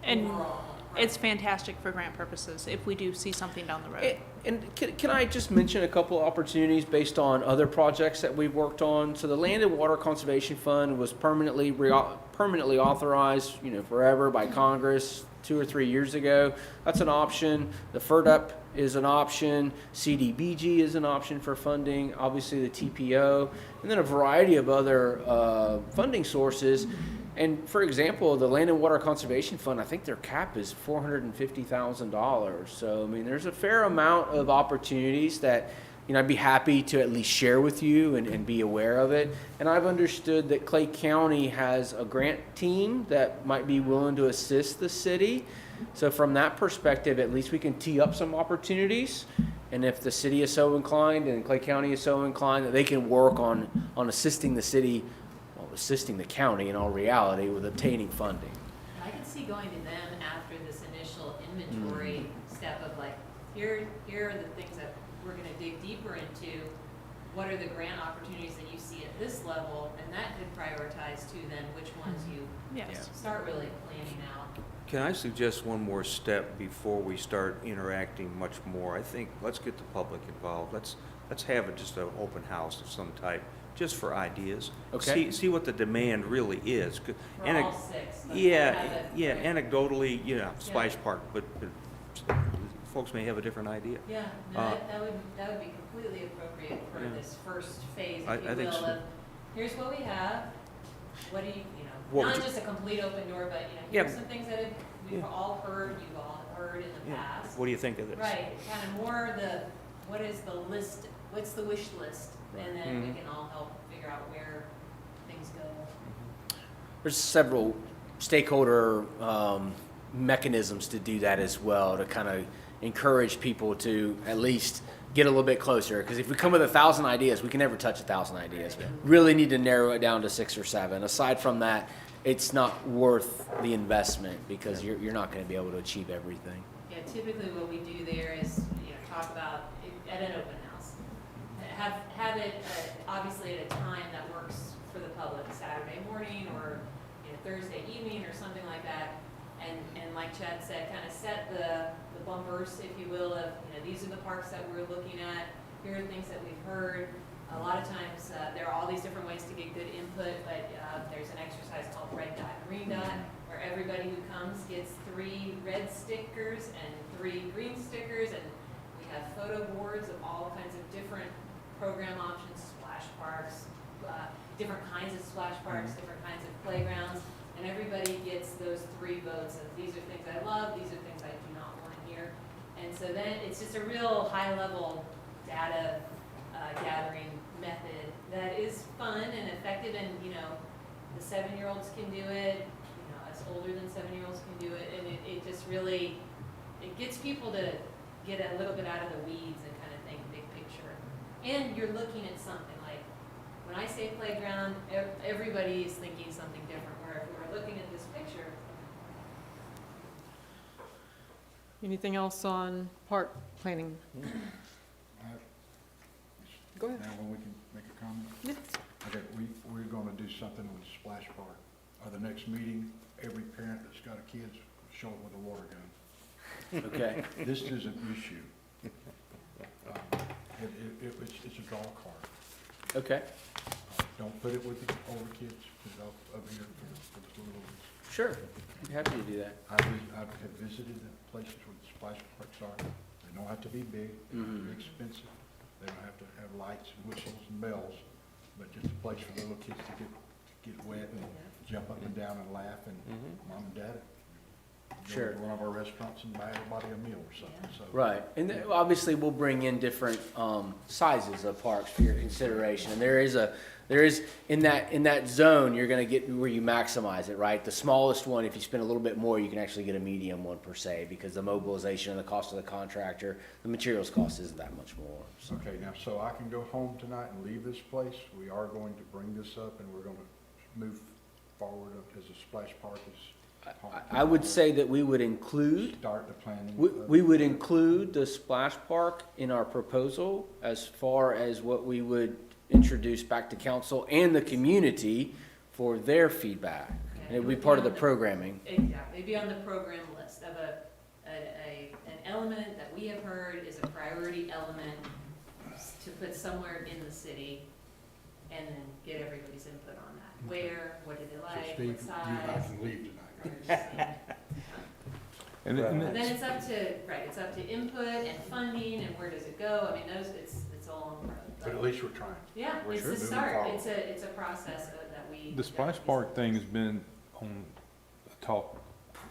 And overall. it's fantastic for grant purposes if we do see something down the road. And can I just mention a couple of opportunities based on other projects that we've worked on? So the Land and Water Conservation Fund was permanently authorized, you know, forever by Congress 2 or 3 years ago. That's an option. The FERDUP is an option. CDBG is an option for funding. Obviously the TPO, and then a variety of other funding sources. And for example, the Land and Water Conservation Fund, I think their cap is $450,000. So I mean, there's a fair amount of opportunities that, you know, I'd be happy to at least share with you and be aware of it. And I've understood that Clay County has a grant team that might be willing to assist the city. So from that perspective, at least we can tee up some opportunities. And if the city is so inclined and Clay County is so inclined, that they can work on assisting the city, well, assisting the county in all reality with obtaining funding. I can see going to them after this initial inventory step of like, here are the things that we're gonna dig deeper into. What are the grant opportunities that you see at this level? And that could prioritize too then which ones you Yes. start really planning out. can I suggest one more step before we start interacting much more? I think, let's get the public involved. Let's have just an open house of some type, just for ideas. Okay. See what the demand really is. For all 6. Like, Yeah, have it- yeah, anecdotally, you know, Splash Park, but folks may have a different idea. Yeah, no, Uh, that would be completely appropriate for Yeah. this first phase, I if you think will, so. of, here's what we have, what do you, What not would you- just a complete open door, but, Yeah. here's some things that we we've all heard, you've all heard in the Yeah. past. What do you think of this? Right, kind of more what is the list, what's the wish list? And then we can all help figure out where things go. There's several stakeholder mechanisms to do that as well, to kind of encourage people to at least get a little bit closer. Because if we come with 1,000 ideas, we can never touch 1,000 ideas. Really need to narrow it down to 6 or 7. Aside from that, it's not worth the investment because you're not going to be able to achieve everything. Yeah, typically what we do there is, talk about at an open house. Have it obviously at a time that works for the public, Saturday morning or Thursday evening or something like that. And like Chad said, kind of set the bumpers, if you will, of, these are the parks that we're looking at, here are things that we've heard. A lot of times, there are all these different ways to get good input, but there's an exercise called red dot, green dot, where everybody who comes gets 3 red stickers and 3 green stickers, and we have photo boards of all kinds of different program options, splash parks, different kinds of splash parks, different kinds of playgrounds, and everybody gets those 3 votes of these are things I love, these are things I do not want here. And so then it's just a real high-level data gathering method that is fun and effective, and the 7-year-olds can do it, us older than 7-year-olds can do it, and it just really, it gets people to get a little bit out of the weeds and kind of think big picture. And you're looking at something like, when I say playground, everybody is thinking something different, where if we're looking at this picture. Anything else on park planning? Go ahead. Now, when we can make a comment? Yes. Okay, we're gonna do something with Splash Park. The next meeting, every parent that's got a kid, show it with a water gun. Okay. This is an issue. It's a dog cart. Okay. Don't put it with the older kids, put it up here for the little ones. Sure. I'm happy to do that. I've visited the places where the splash parks are. They don't have to be big, they don't have to be expensive. They don't have to have lights and whistles and bells, but just a place for little kids to get wet and jump up and down and laugh, and mom and dad go Sure. to one of our restaurants and buy everybody a meal or something, so. Right, and obviously we'll bring in different sizes of parks for your consideration. And there is in that zone, you're going to get where you maximize it, right? The smallest one, if you spend a little bit more, you can actually get a medium one per se, because the mobilization and the cost of the contractor, the materials cost isn't that much more. So. Okay, now, so I can go home tonight and leave this place. We are going to bring this up, and we're gonna move forward as a splash park is. I would say that we would include. Start the planning. We would include the splash park in our proposal as far as what we would introduce back to council and the community for their feedback. And it would be part of the programming. Exactly, it'd be on the program list of an element that we have heard is a priority element to put somewhere in the city, and then get everybody's input on that. Where, what did they So like, Steve, what you size? can leave tonight. And But then it's up to input and funding and where does it go? I mean, it's a long road. But at least we're trying. Yeah, we're it's sure the moving start. forward. It's a process that we. the splash park thing has been on talk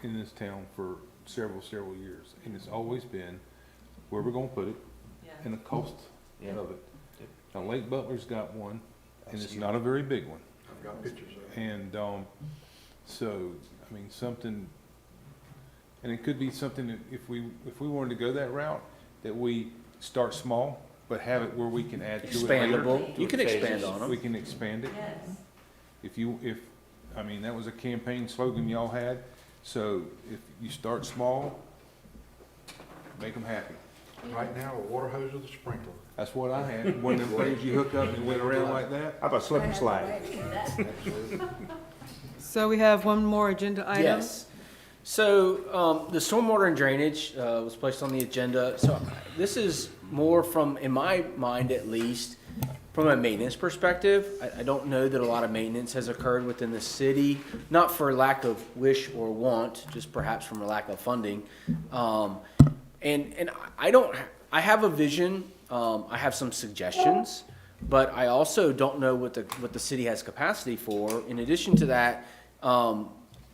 in this town for several years, and it's always been where we're gonna put it Yeah. and the cost Yeah. of it. Now Lake Butler's got one, and it's not a very big one. I've got pictures of it. And, so, I mean, something, and it could be something that if we wanted to go that route, that we start small, but have it where we can add to it later. Expandable. You can expand on We them. can expand it. Yes. I mean, that was a campaign slogan y'all had, so if you start small, make them happy. Right now, a water hose with a sprinkler. That's what I had, one of them things you hook up and went around like that. How about slip and slide? So we have one more agenda item. Yes. So the stormwater and drainage was placed on the agenda. So this is more from, in my mind at least, from a maintenance perspective. I don't know that a lot of maintenance has occurred within the city, not for lack of wish or want, just perhaps from a lack of funding. And I have a vision, I have some suggestions, but I also don't know what the city has capacity for. In addition to that,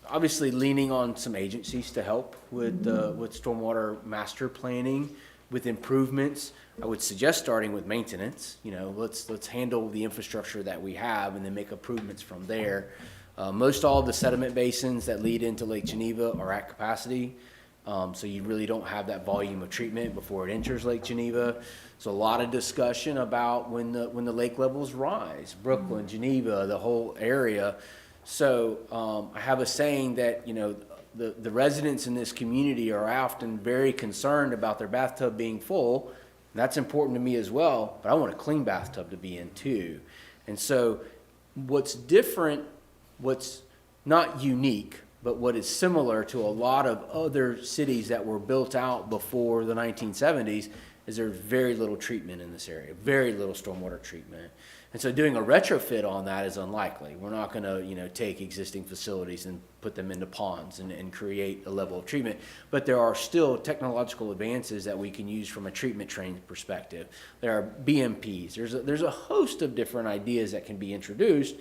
obviously leaning on some agencies to help with stormwater master planning, with improvements. I would suggest starting with maintenance. You know, let's handle the infrastructure that we have and then make improvements from there. Most all of the sediment basins that lead into Lake Geneva are at capacity. So you really don't have that volume of treatment before it enters Lake Geneva. So a lot of discussion about when the lake levels rise, Brooklyn, Geneva, the whole area. So I have a saying that, you know, the residents in this community are often very concerned about their bathtub being full. That's important to me as well, but I want a clean bathtub to be in too. And so what's different, what's not unique, but what is similar to a lot of other cities that were built out before the 1970s is there's very little treatment in this area, very little stormwater treatment. And so doing a retrofit on that is unlikely. We're not going to, you know, take existing facilities and put them into ponds and create a level of treatment. But there are still technological advances that we can use from a treatment train perspective. There are BMPs. There's a host of different ideas that can be introduced,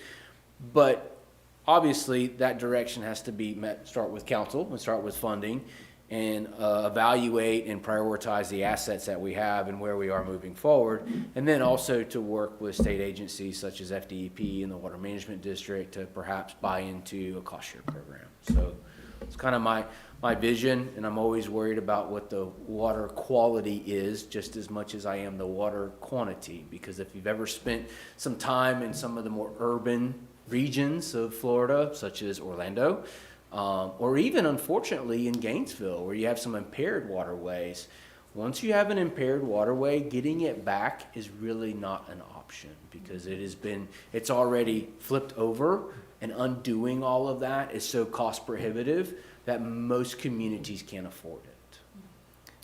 but obviously that direction has to be start with council and start with funding and evaluate and prioritize the assets that we have and where we are moving forward. And then also to work with state agencies such as FDEP and the Water Management District to perhaps buy into a cost share program. So it's kind of my vision, and I'm always worried about what the water quality is just as much as I am the water quantity, because if you've ever spent some time in some of the more urban regions of Florida, such as Orlando, or even unfortunately in Gainesville, where you have some impaired waterways. Once you have an impaired waterway, getting it back is really not an option, because it's already flipped over, and undoing all of that is so cost prohibitive that most communities can't afford it.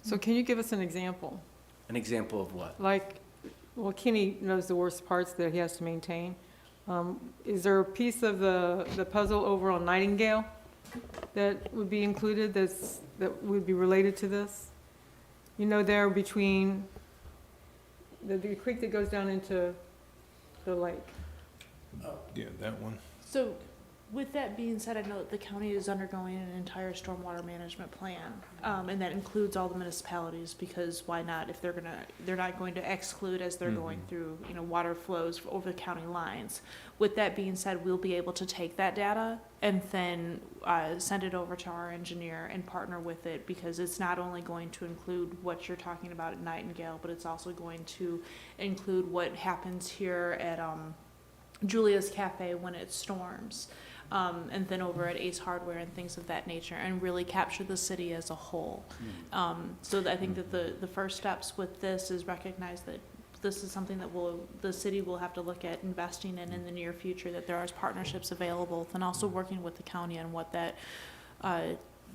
So can you give us an example? An example of what? Like, well, Kenny knows the worst parts that he has to maintain. Is there a piece of the puzzle over on Nightingale that would be included that would be related to this? You know, there between the creek that goes down into the lake. Yeah, that one. So with that being said, I know that the county is undergoing an entire stormwater management plan, and that includes all the municipalities, because why not? If they're not going to exclude as they're going through, you know, water flows over the county lines. With that being said, we'll be able to take that data and then send it over to our engineer and partner with it, because it's not only going to include what you're talking about at Nightingale, but it's also going to include what happens here at Julia's Cafe when it storms. And then over at Ace Hardware and things of that nature, and really capture the city as a whole. So I think that the first steps with this is recognize that this is something that the city will have to look at investing in the near future, that there are partnerships available, and also working with the county on what that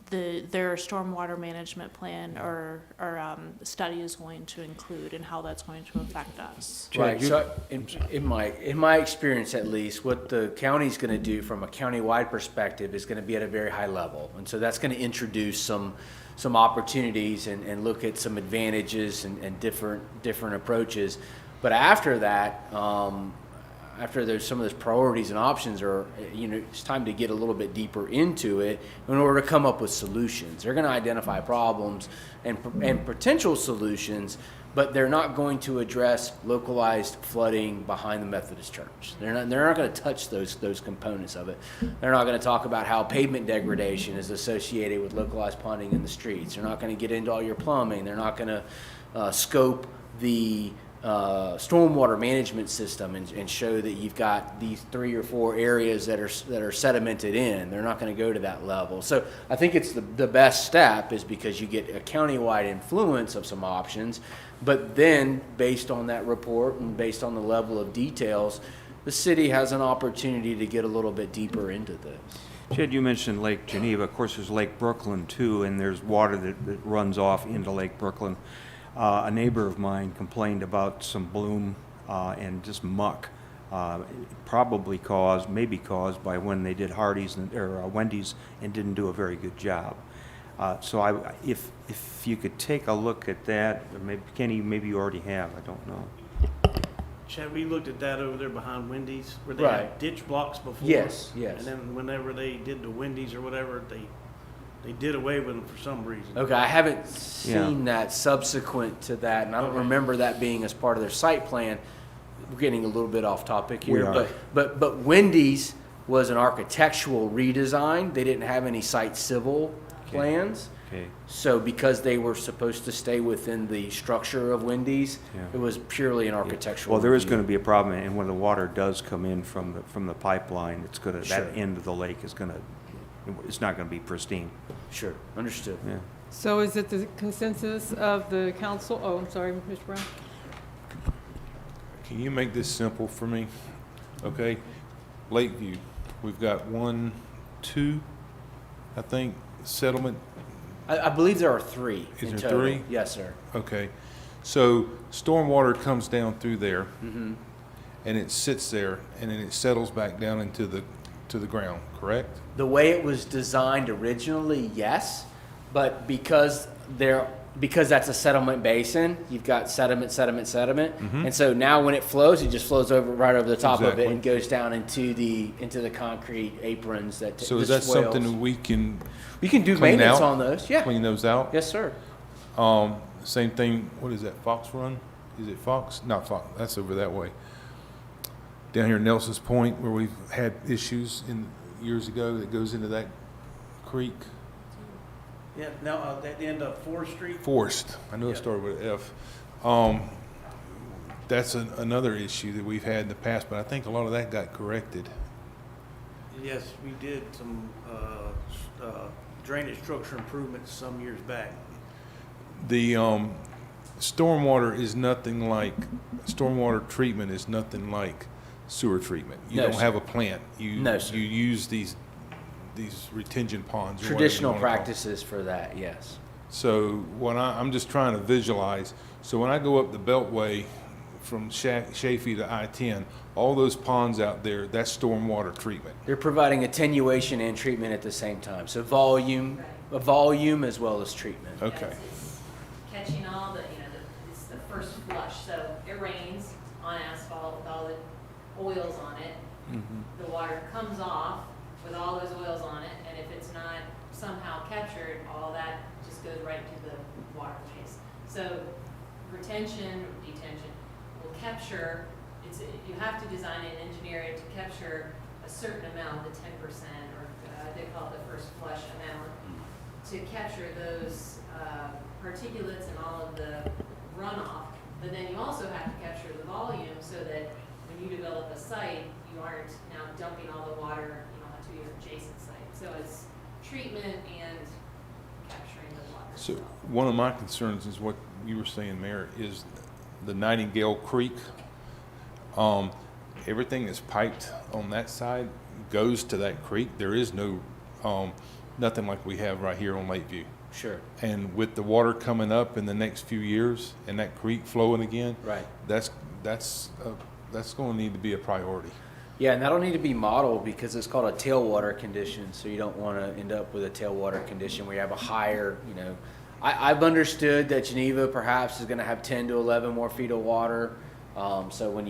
their stormwater management plan or study is going to include, and how that's going to affect us. Right. So in my experience, at least, what the county's going to do from a county-wide perspective is going to be at a very high level, and so that's going to introduce some opportunities and look at some advantages and different approaches. But after that, after there's some of those priorities and options are, you know, it's time to get a little bit deeper into it in order to come up with solutions. They're going to identify problems and potential solutions, but they're not going to address localized flooding behind the Methodist Church. They're not going to touch those components of it. They're not going to talk about how pavement degradation is associated with localized ponding in the streets. They're not going to get into all your plumbing. They're not going to scope the stormwater management system and show that you've got these 3 or 4 areas that are sedimented in. They're not going to go to that level. So I think it's the best step is because you get a countywide influence of some options, but then based on that report and based on the level of details, the city has an opportunity to get a little bit deeper into this. Chad, you mentioned Lake Geneva. Of course, there's Lake Brooklyn too, and there's water that runs off into Lake Brooklyn. A neighbor of mine complained about some bloom and just muck, maybe caused by when they did Hardee's or Wendy's and didn't do a very good job. So if you could take a look at that, or maybe Kenny, maybe you already have, I don't know. Chad, we looked at that over there behind Wendy's, where they Right. had ditch blocks before. Yes, yes. And then whenever they did the Wendy's or whatever, they did away with them for some reason. Okay, I haven't seen that subsequent to that, and I don't remember that being as part of their site plan. We're getting a little bit off topic We here, are. but Wendy's was an architectural redesign. They didn't have any site civil plans. Okay. So because they were supposed to stay within the structure of Wendy's, Yeah. it was purely an architectural Well, there is review. gonna be a problem, and when the water does come in from the pipeline, it's gonna, Sure. that end of the lake is gonna, it's not gonna be pristine. Sure, understood. Yeah. So is it the consensus of the council? Oh, I'm sorry, Mr. Brown. Can you make this simple for me? Okay, Lakeview, we've got 1, 2, I think, settlement. I believe there are 3 Is in there total. 3? Yes, sir. Okay, so stormwater comes down through there, Mm-hmm. and it sits there, and then it settles back down into the ground, correct? The way it was designed originally, yes, but because that's a settlement basin, you've got sediment, and so now when it flows, it just flows right over the top of it Exactly. and goes down into the concrete aprons that So the is that swales. something we can We can do clean maintenance out? on those? Yeah. clean those out? Yes, sir. Same thing, what is that, Fox Run? Is it Fox? Not Fox, that's over that way. Down here at Nelson's Point, where we've had issues years ago, that goes into that creek. Yeah, now, at the end of 4th Street, Forest, I know it Yeah. started with an F. That's another issue that we've had in the past, but I think a lot of that got corrected. yes, we did some drainage structure improvements some years back. The stormwater treatment is nothing like sewer treatment. You No, don't sir. have a plant. No, sir. You use these retention ponds. or whatever you Traditional wanna call 'em. practices for that, yes. So when I'm just trying to visualize, so when I go up the Beltway from Chafee to I-10, all those ponds out there, that's stormwater treatment. You're providing attenuation and treatment at the same time, so volume as well as treatment. Okay. It's catching all the, it's the first flush, so it rains on asphalt with all the oils on it. Mm-hmm. The water comes off with all those oils on it, and if it's not somehow captured, all that just goes right to the waterways. So retention, or detention, will capture, you have to design and engineer it to capture a certain amount, the 10%, or they call it the first flush amount, to capture those particulates and all of the runoff. But then you also have to capture the volume so that when you develop a site, you aren't now dumping all the water, to your adjacent site. So it's treatment and capturing the water. So one of my concerns is what you were saying, Mayor, is the Nightingale Creek. Everything that's piped on that side goes to that creek. There is no, nothing like we have right here on Lakeview. Sure, And with the water coming up in the next few years and that creek flowing again, right. that's going to need to be a priority. Yeah, and that'll need to be modeled because it's called a tailwater condition, so you don't want to end up with a tailwater condition where you have a higher, I've understood that Geneva perhaps is going to have 10 to 11 more feet of water. So when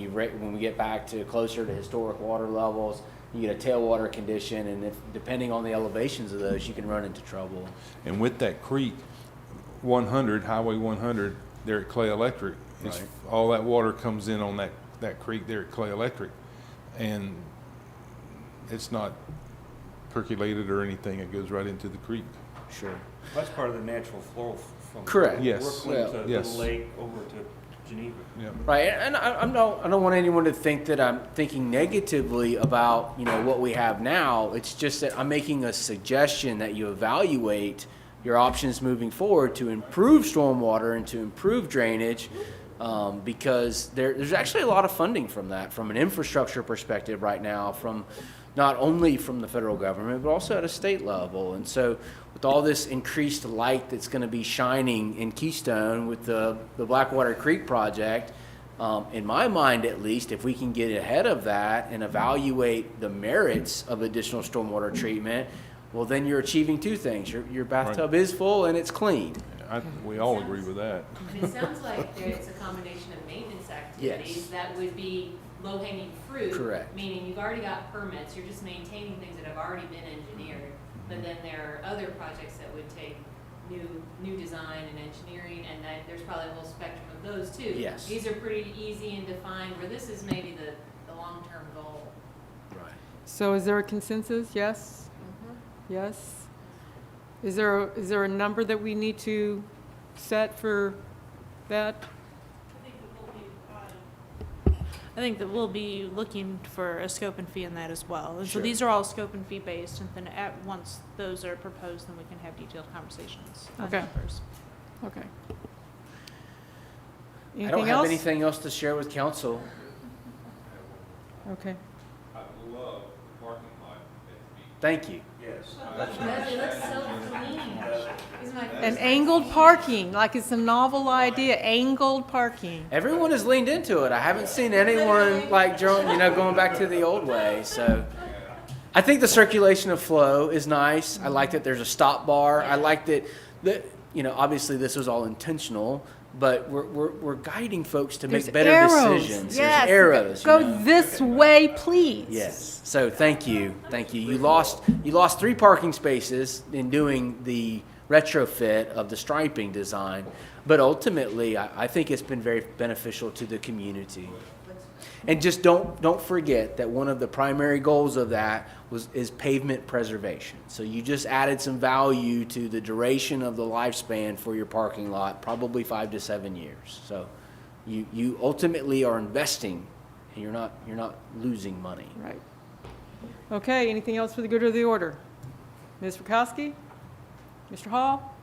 we get back to closer to historic water levels, you get a tailwater condition, and depending on the elevations of those, you can run into trouble. And with that creek, Highway 100, there at Clay Electric, Right. all that water comes in on that creek there at Clay Electric. And it's not percolated or anything, it goes right into the creek. Sure. That's part of the natural flow from. Correct. Yes. Brooklyn to Yes. Little Lake over to Geneva. Yeah. Right, and I don't want anyone to think that I'm thinking negatively about, what we have now. It's just that I'm making a suggestion that you evaluate your options moving forward to improve stormwater and to improve drainage, because there's actually a lot of funding from that, from an infrastructure perspective right now, from not only from the federal government, but also at a state level. And so with all this increased light that's going to be shining in Keystone with the Blackwater Creek project, in my mind at least, if we can get ahead of that and evaluate the merits of additional stormwater treatment, well, then you're achieving two things. Your bathtub is full and it's clean. We all agree with that. And it sounds like it's a combination of maintenance activities activities that would be low-hanging fruit. Correct. Meaning you've already got permits, you're just maintaining things that have already been engineered. But then there are other projects that would take new design and engineering, and that there's probably a whole spectrum of those too. Yes. These are pretty easy and defined, where this is maybe the long-term goal. Right. So is there a consensus? Yes? Yes? Is there a number that we need to set for that? I think that we'll be looking for a scope and fee in that as well. And so Sure. these are all scope and fee based, and then once those are proposed, then we can have detailed conversations on Okay. numbers. Okay. I don't Anything have else? anything else to share with council. Okay. I love the parking lot Thank you. Yes. It looks so clean. These are my And first angled parking, like it's a novel idea, angled parking. Everyone has leaned into it. I haven't seen anyone like going back to the old way. So I think the circulation of flow is nice. I like that there's a stop bar. I like that obviously this was all intentional, but we're guiding folks to make There's better arrows. decisions. Yes. There's arrows. Go this way, please. Yes. So thank you. You lost 3 parking spaces in doing the retrofit of the striping design, but ultimately I think it's been very beneficial to the community. And just don't forget that one of the primary goals of that is pavement preservation. So you just added some value to the duration of the lifespan for your parking lot, probably 5 to 7 years. So you ultimately are investing, and you're not losing money. Right. Okay, anything else for the good of the order? Ms. Rakowski? Mr. Hall?